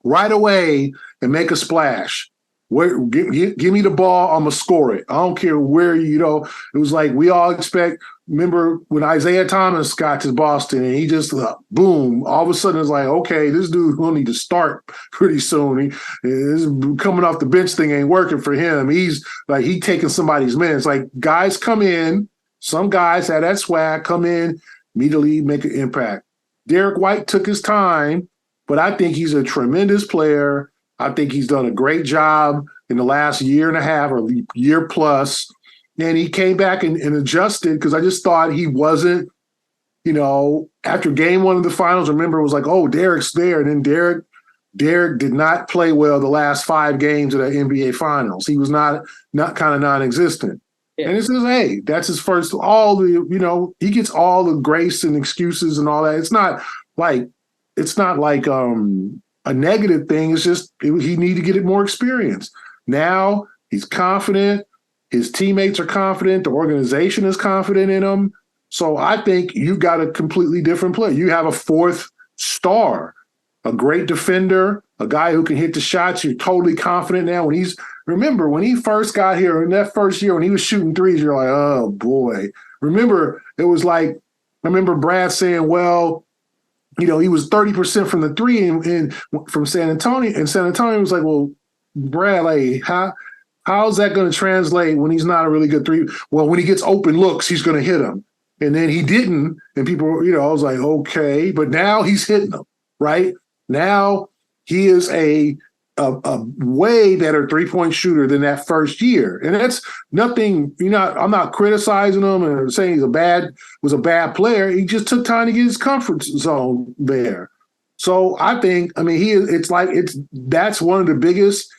right away and make a splash. Give me the ball, I'm going to score it. I don't care where, it was like we all expect remember when Isaiah Thomas got to Boston and he just, boom, all of a sudden it's like, okay, this dude will need to start pretty soon. This coming off the bench thing ain't working for him. He's like, he taking somebody's minutes. Like, guys come in, some guys have that swag, come in, immediately make an impact. Derrick White took his time, but I think he's a tremendous player. I think he's done a great job in the last year and a half or year plus. And he came back and adjusted because I just thought he wasn't, after game one of the finals, remember, it was like, oh, Derrick's there. And then Derrick did not play well the last 5 games of the NBA finals. He was not kind of non-existent. Yeah. And it says, hey, that's his first, he gets all the grace and excuses and all that. It's not like a negative thing. It's just he need to get more experience. Now he's confident. His teammates are confident. The organization is confident in him. So I think you've got a completely different player. You have a 4th star, a great defender, a guy who can hit the shots. You're totally confident now. Remember, when he first got here in that first year, when he was shooting threes, you're like, oh, boy. Remember, it was like, I remember Brad saying, well, he was 30% from the three and from San Antonio. And San Antonio was like, well, Brad, like, how's that going to translate when he's not a really good three? Well, when he gets open looks, he's going to hit them. And then he didn't. And people, I was like, okay. But now he's hitting them, right? Now he is a way better three-point shooter than that first year. And that's nothing, I'm not criticizing him and saying was a bad player. He just took time to get his comfort zone there. So I think, that's one of the biggest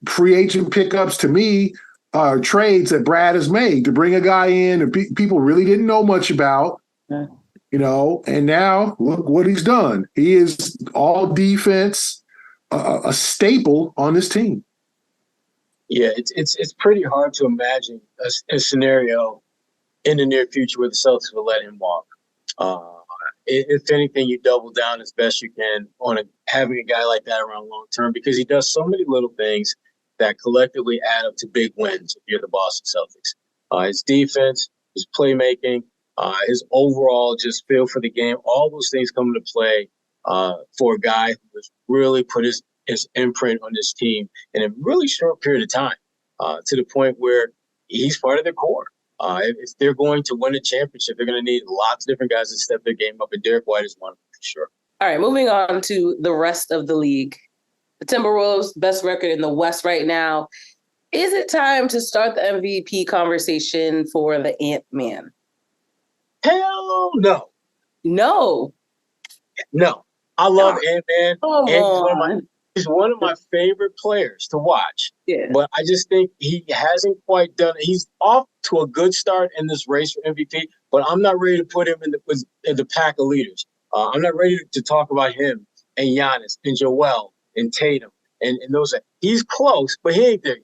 free agent pickups to me are trades that Brad has made to bring a guy in that people really didn't know much about, and now look what he's done. He is all defense, a staple on this team.
Yeah, it's pretty hard to imagine a scenario in the near future where the Celtics will let him walk. If anything, you double down as best you can on having a guy like that around long term because he does so many little things that collectively add up to big wins if you're the Boston Celtics. His defense, his playmaking, his overall just feel for the game, all those things come into play for a guy who has really put his imprint on this team in a really short period of time to the point where he's part of their core. If they're going to win a championship, they're going to need lots of different guys to step their game up, and Derrick White is one of them for sure.
All right, moving on to the rest of the league. The Timberwolves, best record in the West right now. Is it time to start the MVP conversation for the Ant-Man?
Hell no.
No.
No. I love Ant-Man.
And
he's one of my favorite players to watch.
Yeah.
But I just think he hasn't quite done it. He's off to a good start in this race for MVP, but I'm not ready to put him in the pack of leaders. I'm not ready to talk about him and Giannis and Joel and Tatum and those. He's close, but he ain't there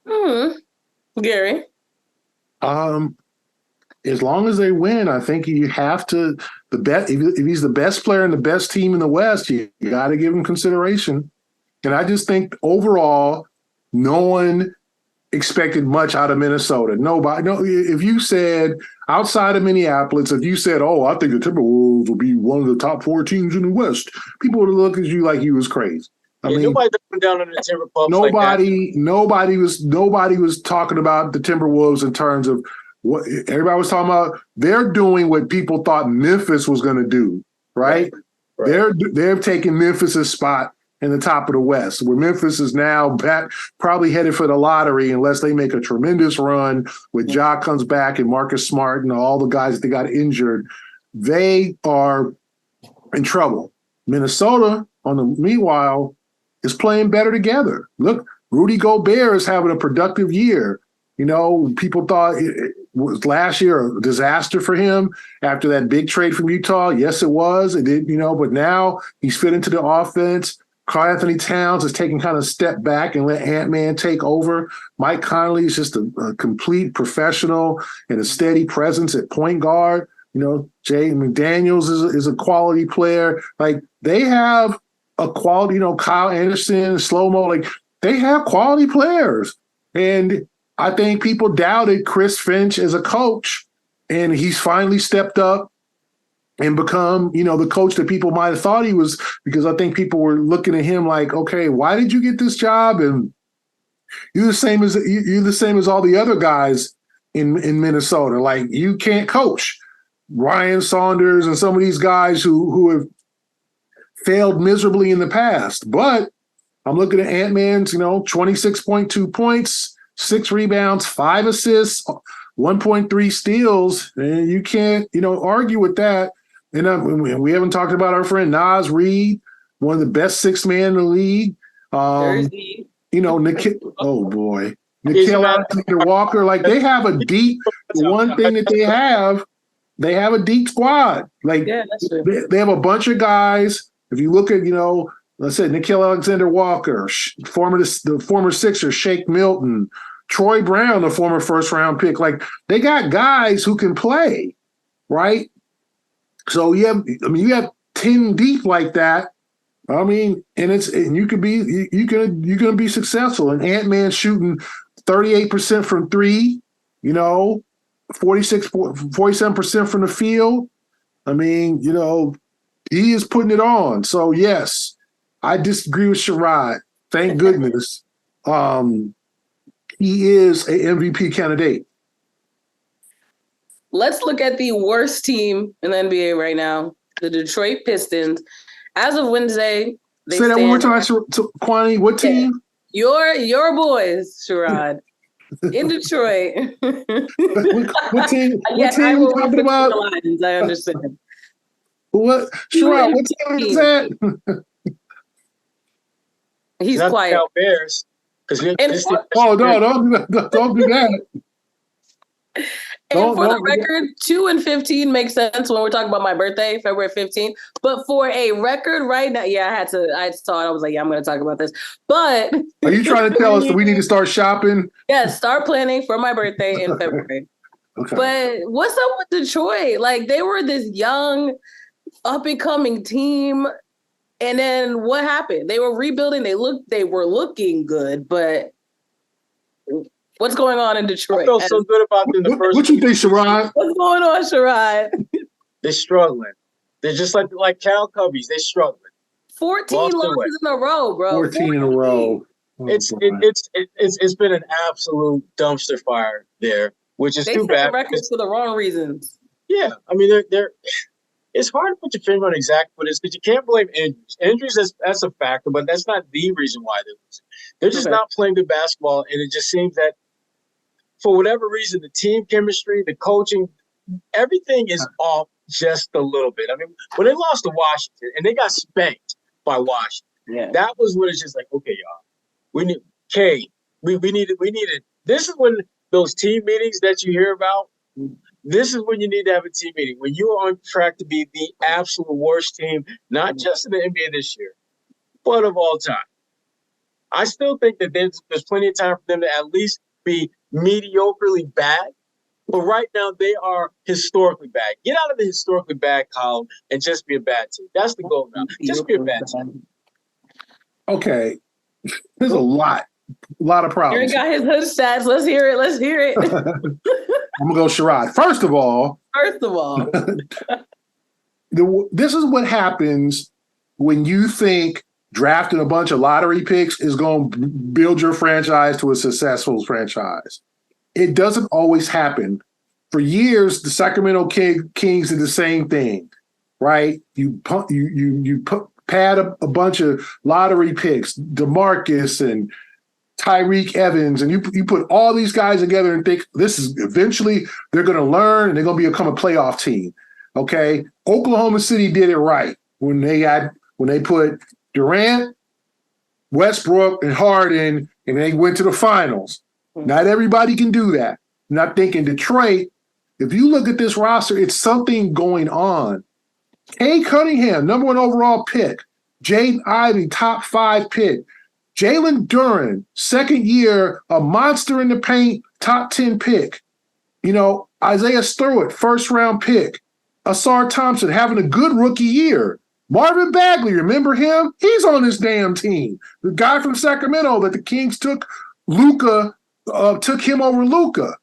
yet.
Gary?
As long as they win, I think you have to if he's the best player and the best team in the West, you got to give him consideration. And I just think overall, no one expected much out of Minnesota. Nobody. No, if you said outside of Minneapolis, if you said, "Oh, I think the Timberwolves will be one of the top 4 teams in the West," people would look at you like you was crazy. I mean,
nobody went down on the Timberwolves.
Nobody was talking about the Timberwolves in terms of what everybody was talking about. They're doing what people thought Memphis was going to do, right? They're taking Memphis's spot in the top of the West, where Memphis is now back, probably headed for the lottery unless they make a tremendous run with Ja comes back and Marcus Smart and all the guys that got injured. They are in trouble. Minnesota, meanwhile, is playing better together. Look, Rudy Gobert is having a productive year. People thought it was last year a disaster for him after that big trade from Utah. Yes, it was. It did, but now he's fit into the offense. Karl Anthony Towns is taking kind of a step back and let Ant-Man take over. Mike Conley is just a complete professional and a steady presence at point guard. Jay McDaniels is a quality player. Like, they have a quality, Kyle Anderson, Slow-Mo, like, they have quality players. And I think people doubted Chris Finch as a coach and he's finally stepped up and become, the coach that people might have thought he was, because I think people were looking at him like, okay, why did you get this job? And you're the same as all the other guys in Minnesota. Like, you can't coach. Ryan Saunders and some of these guys who have failed miserably in the past. But I'm looking at Ant-Man's, 26.2 points, 6 rebounds, 5 assists, 1.3 steals, and you can't, argue with that. And we haven't talked about our friend Naz Reid, one of the best 6 men in the league.
Jersey.
Oh boy, Nickeil Alexander-Walker. Like, they have a deep. One thing that they have a deep squad. Like,
yeah, that's true.
They have a bunch of guys. If you look at, let's say Nickeil Alexander-Walker, the former Sixer, Shake Milton, Troy Brown, the former first-round pick. Like, they got guys who can play, right? So you have 10 deep like that. I mean, and you could be you're gonna be successful. And Ant-Man shooting 38% from 3, 47% from the field. I mean, he is putting it on. So yes, I disagree with Sherrod. Thank goodness. He is a MVP candidate.
Let's look at the worst team in the NBA right now, the Detroit Pistons. As of Wednesday, they
say that one more time, Kwani. What team?
Your boys, Sherrod, in Detroit.
what team? What team are you talking about?
Lions, I understand.
What, Sherrod? What team is that?
He's quiet.
Bears.
No, don't do that.
And for the record, 2 and 15 makes sense when we're talking about my birthday, February 15th. But for a record right now, I had to saw it. I was like, I'm going to talk about this. But
are you trying to tell us that we need to start shopping?
Yes, start planning for my birthday in February. Okay. But what's up with Detroit? Like, they were this young, up-and-coming team. And then what happened? They were rebuilding. They were looking good, but what's going on in Detroit?
I felt so good about them the first.
What you think, Sherrod?
What's going on, Sherrod?
They're struggling. They're just like Cal Cubbies. They're struggling.
14 losses in a row, bro.
14 in a row.
Oh, it's been an absolute dumpster fire there, which is too bad.
They set records for the wrong reasons.
Yeah, I mean they're. It's hard to put your finger on exactly what it is because you can't blame injuries. Injuries, that's a factor, but that's not the reason why they're losing. They're just not playing good basketball, and it just seems that for whatever reason, the team chemistry, the coaching, everything is off just a little bit. I mean, when they lost to Washington and they got spanked by Washington, that was when it's just like, okay, y'all, we needed. This is when those team meetings that you hear about. This is when you need to have a team meeting, when you are on track to be the absolute worst team, not just in the NBA this year, but of all time. I still think that there's plenty of time for them to at least be mediocrely bad, but right now they are historically bad. Get out of the historically bad column and just be a bad team. That's the goal now. Just be a bad team.
Okay. There's a lot of problems.
Aaron got his hood stats. Let's hear it.
I'm going to go Sherrod. First of all, this is what happens when you think drafting a bunch of lottery picks is going to build your franchise to a successful franchise. It doesn't always happen. For years, the Sacramento Kings did the same thing, right? You pad a bunch of lottery picks, DeMarcus and Tyreek Evans, and you put all these guys together and think this is eventually they're going to learn and they're going to become a playoff team. Okay, Oklahoma City did it right when they put Durant, Westbrook, and Harden, and they went to the finals. Not everybody can do that. And I think in Detroit, if you look at this roster, it's something going on. Kay Cunningham, number 1 overall pick. Jaden Ivey, top 5 pick. Jalen Duren, second year, a monster in the paint, top 10 pick. Isaiah Stewart, first round pick. Asar Thompson having a good rookie year. Marvin Bagley, remember him? He's on this damn team. The guy from Sacramento that the Kings took him over Luka.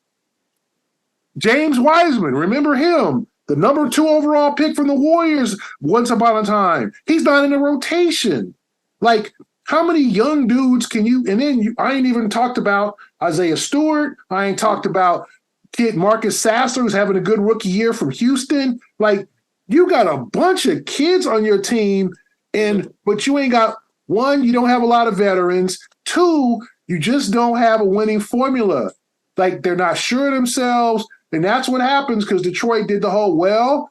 James Wiseman, remember him? The number 2 overall pick from the Warriors once upon a time. He's not in the rotation. Like, how many young dudes can you – and then I ain't even talked about Isaiah Stewart. I ain't talked about kid Marcus Sasser, who's having a good rookie year from Houston. Like, you got a bunch of kids on your team, but you ain't got – one, you don't have a lot of veterans. 2, you just don't have a winning formula. Like, they're not sure of themselves. And that's what happens because Detroit did the whole, we're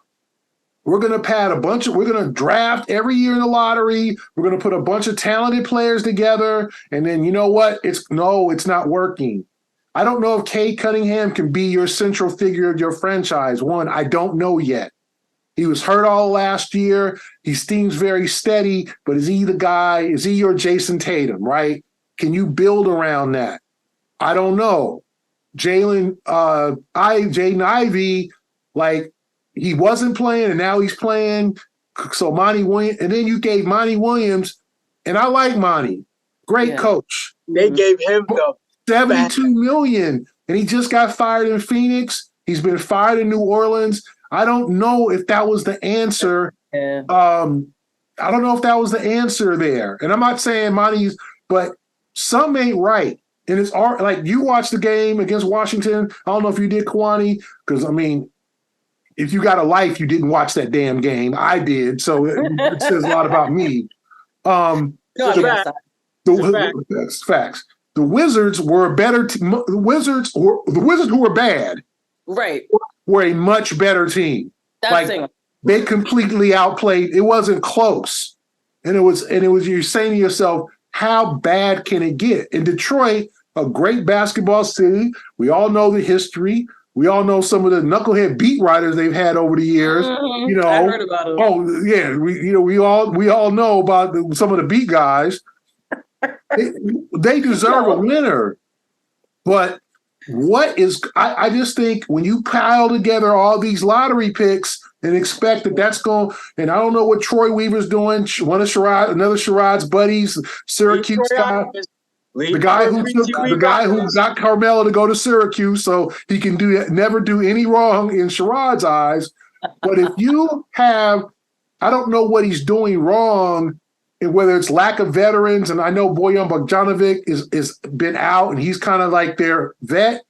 going to we're going to draft every year in the lottery. We're going to put a bunch of talented players together. And then you know what? It's not working. I don't know if Cade Cunningham can be your central figure of your franchise. One, I don't know yet. He was hurt all last year. He seems very steady, but is he the guy? Is he your Jason Tatum, right? Can you build around that? I don't know. Jaden Ivey, like, he wasn't playing and now he's playing. So Monty Williams, and then you gave Monty Williams, and I like Monty, great coach.
They gave him the
$72 million, and he just got fired in Phoenix. He's been fired in New Orleans. I don't know if that was the answer.
Yeah.
I don't know if that was the answer there. And I'm not saying Monty's, but something ain't right. And it's like, you watched the game against Washington. I don't know if you did, Kwani, because, I mean, if you got a life, you didn't watch that damn game. I did. So it says a lot about me. Facts. The Wizards were a better the Wizards who were bad.
Right.
Were a much better team.
That's
like, they completely outplayed. It wasn't close. And it was you're saying to yourself, how bad can it get? In Detroit, a great basketball city. We all know the history. We all know some of the knucklehead beat writers they've had over the years. You know,
I heard about them.
Oh yeah, we all know about some of the beat guys. They deserve a winner, but I just think when you pile together all these lottery picks and expect that's going, and I don't know what Troy Weaver's doing. Another Sherrod's buddies, Syracuse guy. The guy who got Carmelo to go to Syracuse so he can never do any wrong in Sherrod's eyes. But if you have, I don't know what he's doing wrong, and whether it's lack of veterans, and I know Bojan Bogdanovic is been out and he's kind of like their vet.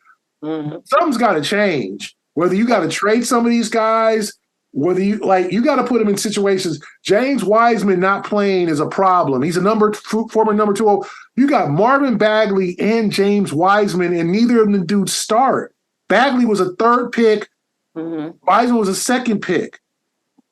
Mm-hmm. Something's got to change. Whether you got to trade some of these guys, whether you got to put them in situations. James Wiseman not playing is a problem. He's a former number 2. You got Marvin Bagley and James Wiseman, and neither of them dudes start. Bagley was a 3rd pick. Mm-hmm. Wiseman was a 2nd pick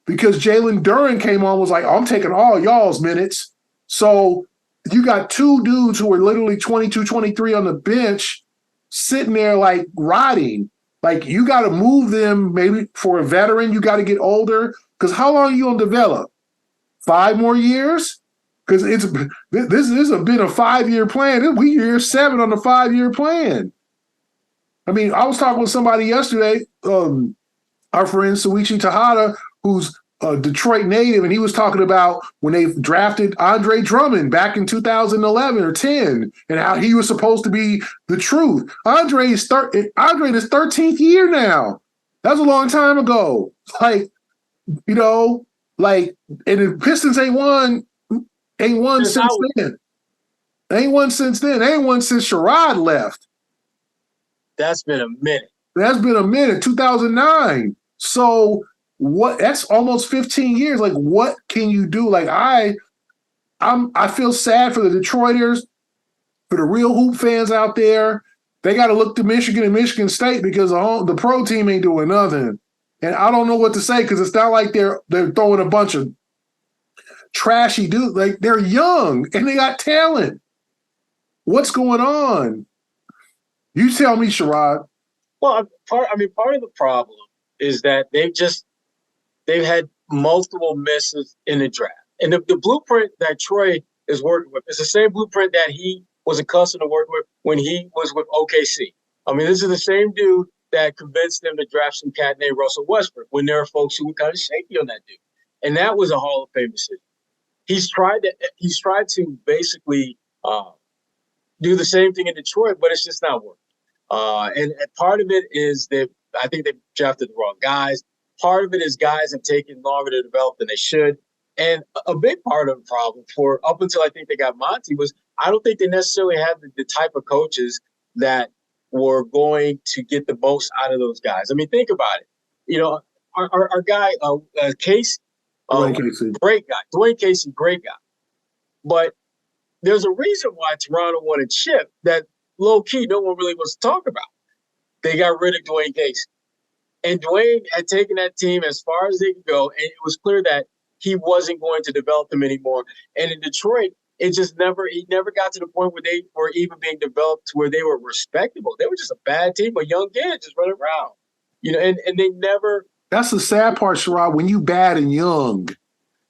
because Jalen Duren came on, was like, I'm taking all y'all's minutes. So you got 2 dudes who are literally 22, 23 on the bench sitting there like rotting. Like, you got to move them maybe for a veteran. You got to get older because how long are you going to develop? 5 more years? Because this has been a 5-year plan. We year 7 on the 5-year plan. I mean, I was talking with somebody yesterday, our friend Suichi Tejada, who's a Detroit native, and he was talking about when they drafted Andre Drummond back in 2011 or 10, and how he was supposed to be the truth. Andre in his 13th year now. That's a long time ago. Like, you know, like, and the Pistons ain't won since then. They ain't won since then. They ain't won since Sherrod left.
That's been a minute.
2009. So that's almost 15 years. Like, what can you do? Like, I feel sad for the Detroiters, for the real hoop fans out there. They got to look to Michigan and Michigan State because the pro team ain't doing nothing. And I don't know what to say because it's not like they're throwing a bunch of trashy dudes. Like, they're young and they got talent. What's going on? You tell me, Sherrod.
Well, part of the problem is that they've had multiple misses in the draft. And the blueprint that Troy is working with is the same blueprint that he was accustomed to working with when he was with OKC. I mean, this is the same dude that convinced them to draft some cat named Russell Westbrook when there are folks who were kind of shaky on that dude. And that was a Hall of Fame decision. He's tried to basically do the same thing in Detroit, but it's just not working. And part of it is that I think they drafted the wrong guys. Part of it is guys have taken longer to develop than they should. And a big part of the problem for up until I think they got Monty was I don't think they necessarily had the type of coaches that were going to get the most out of those guys. I mean, think about it. You know, our guy, Casey,
Dwayne Casey.
Great guy. Dwayne Casey, great guy. But there's a reason why Toronto won a chip that low-key no one really wants to talk about. They got rid of Dwayne Casey. And Dwayne had taken that team as far as they could go, and it was clear that he wasn't going to develop them anymore. And in Detroit, he never got to the point where they were even being developed to where they were respectable. They were just a bad team, but young kids just running around. You know, and they never.
That's the sad part, Sherrod. When you bad and young,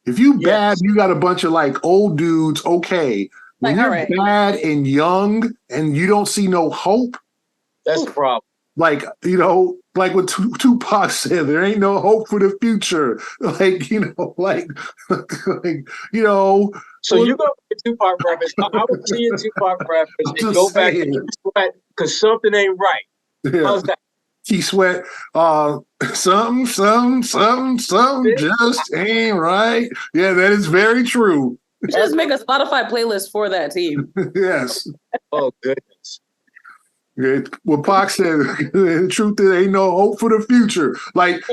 if you bad, you got a bunch of like old dudes. Okay, when you're bad and young and you don't see no hope,
that's the problem.
Like, you know, like what Tupac said, there ain't no hope for the future. Like, you know, you know.
So you go to Tupac reference. I would see a Tupac reference and go back and sweat because something ain't right.
Yeah.
How's that?
He sweat, something just ain't right. Yeah, that is very true.
Just make a Spotify playlist for that team.
Yes.
Oh, goodness.
What Pac said, the truth is, ain't no hope for the future. Like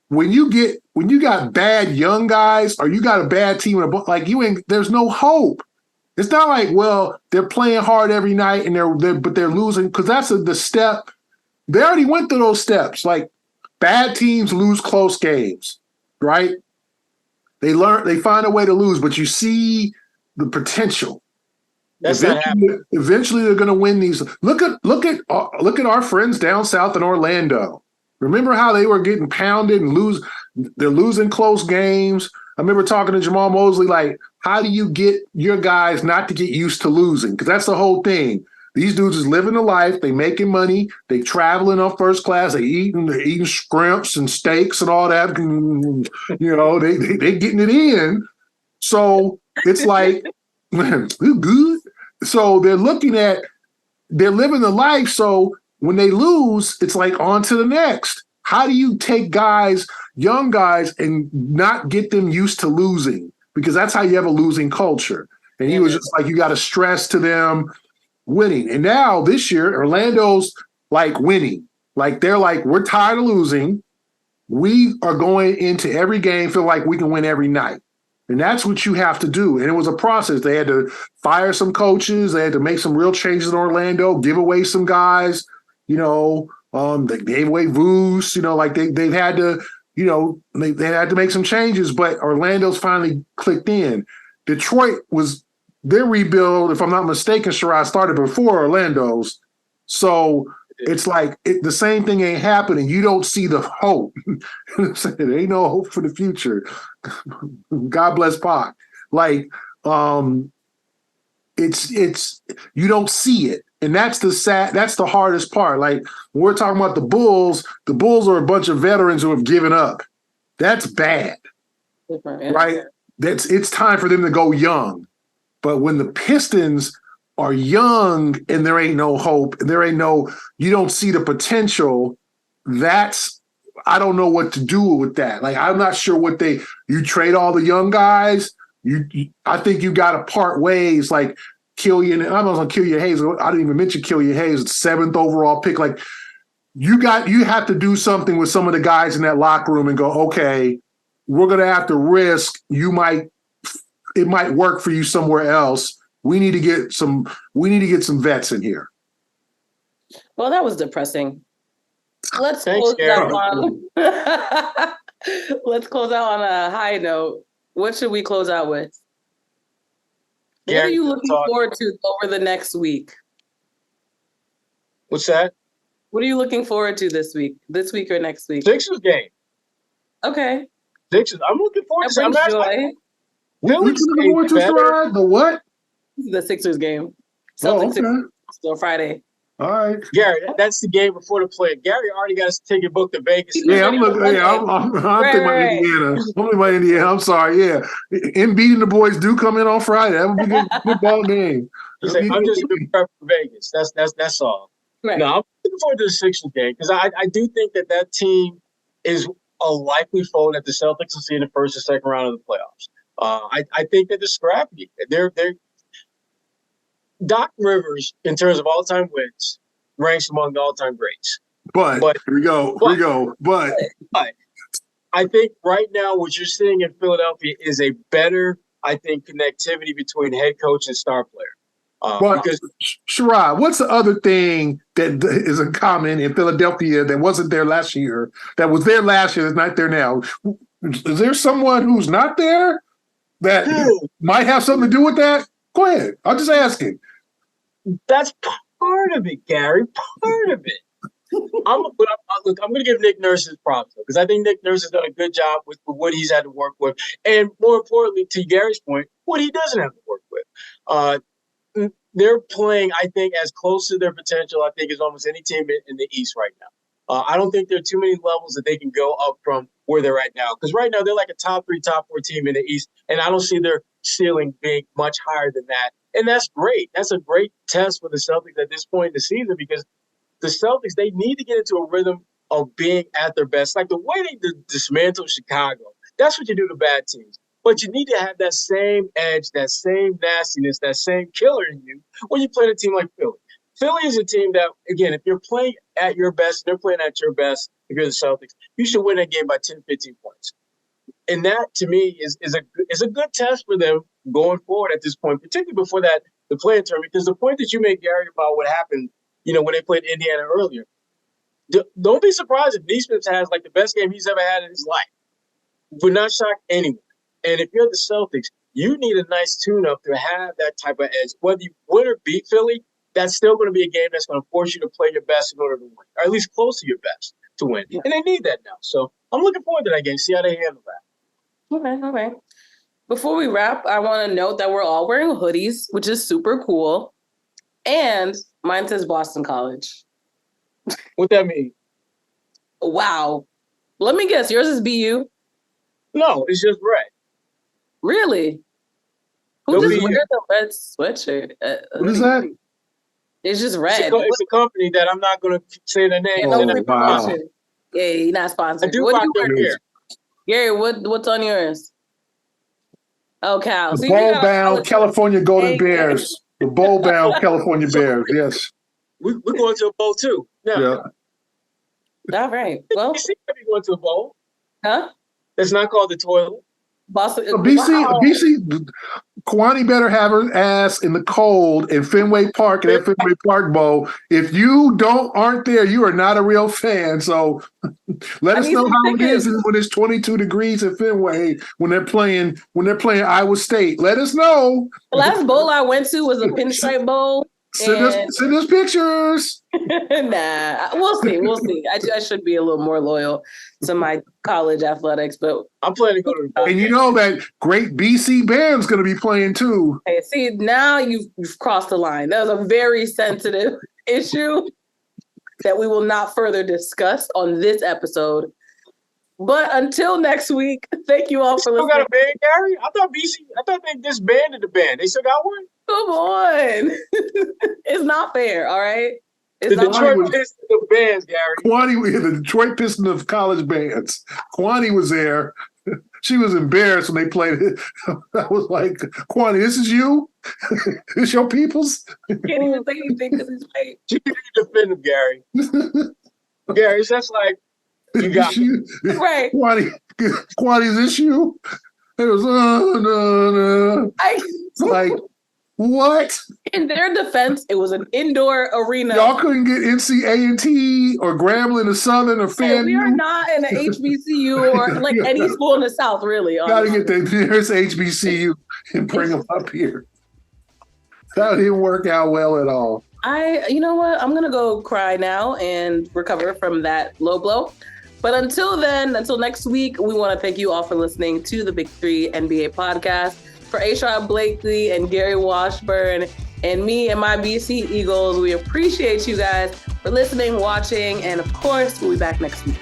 when you got bad young guys, or you got a bad team, like there's no hope. It's not like, well, they're playing hard every night and they're losing, because that's the step. They already went through those steps. Like bad teams lose close games, right? They find a way to lose, but you see the potential. Eventually, they're going to win these. Look at our friends down south in Orlando. Remember how they were getting pounded and they're losing close games. I remember talking to Jamal Mosley, like, how do you get your guys not to get used to losing? Because that's the whole thing. These dudes is living the life. They making money. They traveling on first class. They're eating scrimps and steaks and all that. And, you know, they getting it in. So it's like, man, we're good. So they're living the life. So when they lose, it's like on to the next. How do you take young guys, and not get them used to losing? Because that's how you have a losing culture. And he was just like, you got to stress to them winning. And now this year, Orlando's like winning. Like they're like, we're tired of losing. We are going into every game, feel like we can win every night. And that's what you have to do. And it was a process. They had to fire some coaches. They had to make some real changes in Orlando, give away some guys, you know, they gave away Vooz, you know, like they've had to, you know, they had to make some changes, but Orlando's finally clicked in. Detroit was their rebuild, if I'm not mistaken, Sherrod, started before Orlando's. So it's like the same thing ain't happening. You don't see the hope. There ain't no hope for the future. God bless Pac. Like, it's you don't see it. And that's the hardest part. Like when we're talking about the Bulls are a bunch of veterans who have given up. That's bad. Right? It's time for them to go young. But when the Pistons are young and there ain't no hope, you don't see the potential, I don't know what to do with that. Like, I'm not sure you trade all the young guys. I think you got to part ways, like Killian. I'm not going to Killian Hayes. I didn't even mention Killian Hayes, 7th overall pick. Like, you have to do something with some of the guys in that locker room and go, okay, we're going to have to risk. It might work for you somewhere else. We need to get some vets in here.
Well, that was depressing. Let's close out on a high note. What should we close out with? What are you looking forward to over the next week?
What's that?
What are you looking forward to this week or next week?
Sixers game.
Okay.
Sixers. I'm looking forward to
that. Joy.
Looking forward to the what?
The Sixers game. Celtics still Friday.
All right,
Gary. That's the game before the play. Gary already got his ticket booked to Vegas.
Yeah, I'm looking. Yeah, I'm thinking about Indiana. I'm thinking about Indiana. I'm sorry. Yeah, Embiid and the boys do come in on Friday. That would be a good ball game.
I'm just prepared for Vegas. That's all.
Right.
No, I'm looking looking forward to the Sixers game because I do think that team is a likely foe that the Celtics will see in the first or second round of the playoffs. I think that they're scrappy. They're Doc Rivers, in terms of all-time wins, ranks among the all-time greats.
But here we go. But
I think right now what you're seeing in Philadelphia is a better, I think, connectivity between head coach and star player.
Because Sherrod, what's the other thing that is in common in Philadelphia that wasn't there last year, that was there last year, that's not there now? Is there someone who's not there that might have something to do with that? Go ahead. I'm just asking.
That's part of it, Gary. Part of it. I'm going to give Nick Nurse his props because I think Nick Nurse has done a good job with what he's had to work with, and more importantly, to Gary's point, what he doesn't have to work with. They're playing, I think, as close to their potential, I think, as almost any team in the East right now. I don't think there are too many levels that they can go up from where they're at now. Because right now, they're like a top 3, top 4 team in the East, and I don't see their ceiling being much higher than that. And that's great. That's a great test for the Celtics at this point in the season because the Celtics, they need to get into a rhythm of being at their best. Like the way they dismantle Chicago, that's what you do to bad teams. But you need to have that same edge, that same nastiness, that same killer in you when you play a team like Philly. Philly is a team that, again, if you're playing at your best, they're playing at your best, if you're the Celtics, you should win that game by 10, 15 points. And that, to me, is a good test for them going forward at this point, particularly before the play-in tournament, because the point that you made, Gary, about what happened, when they played Indiana earlier, don't be surprised if Neesmith has, like, the best game he's ever had in his life. Would not shock anyone. And if you're the Celtics, you need a nice tune-up to have that type of edge. Whether you win or beat Philly, that's still going to be a game that's going to force you to play your best in order to win, or at least close to your best to win. Yeah. And they need that now. So I'm looking forward to that game, see how they handle that.
Okay. Before we wrap, I want to note that we're all wearing hoodies, which is super cool. And mine says Boston College.
What that mean?
Wow. Let me guess. Yours is BU?
No, it's just red.
Really? Who just wears a red sweatshirt?
What is that?
It's just red.
It's a company that I'm not going to say the name.
Wow. Yeah, you're not sponsored.
I do rock their gear.
Gary, what's on yours? Oh, Cal.
The bowl-bound California Golden Bears. The bowl-bound California Bears, yes.
We're going to a bowl, too.
Yeah.
All right. Well,
you see me going to a bowl.
Huh?
It's not called the toilet.
Boston.
BC, Kwani better have her ass in the cold in Fenway Park, in that Fenway Park Bowl. If you aren't there, you are not a real fan. So let us know how it is when it's 22 degrees at Fenway when they're playing Iowa State. Let us know.
The last bowl I went to was a Pinstripe Bowl.
Send us pictures.
Nah, we'll see. I should be a little more loyal to my college athletics, but
I'm planning to go to the bowl.
And you know that great BC band's going to be playing too.
Hey, see, now you've crossed the line. That was a very sensitive issue that we will not further discuss on this episode. But until next week, thank you all for listening.
Still got a band, Gary? I thought they disbanded the band. They still got one?
Come on. It's not fair, all right?
The Detroit Pistons of bands, Gary.
The Detroit Pistons of college bands. Kwani was there. She was embarrassed when they played it. I was like, Kwani, this is you? This your peoples?
Can't even say anything because he's fake.
You can defend him, Gary. Gary, it's just like, you got
you.
Right.
Kwani, is this you? It was, no. It's like, what?
In their defense, it was an indoor arena.
Y'all couldn't get NCA&T or Grambling or Southern or FanDuel.
We are not in an HBCU or like any school in the South, really.
Got to get the nearest HBCU and bring them up here. That didn't work out well at all.
You know what? I'm going to go cry now and recover from that low blow. But until next week, we want to thank you all for listening to the Big Three NBA podcast. For Sherrod Blakely and Gary Washburn and me and my BC Eagles, we appreciate you guys for listening, watching, and of course, we'll be back next week.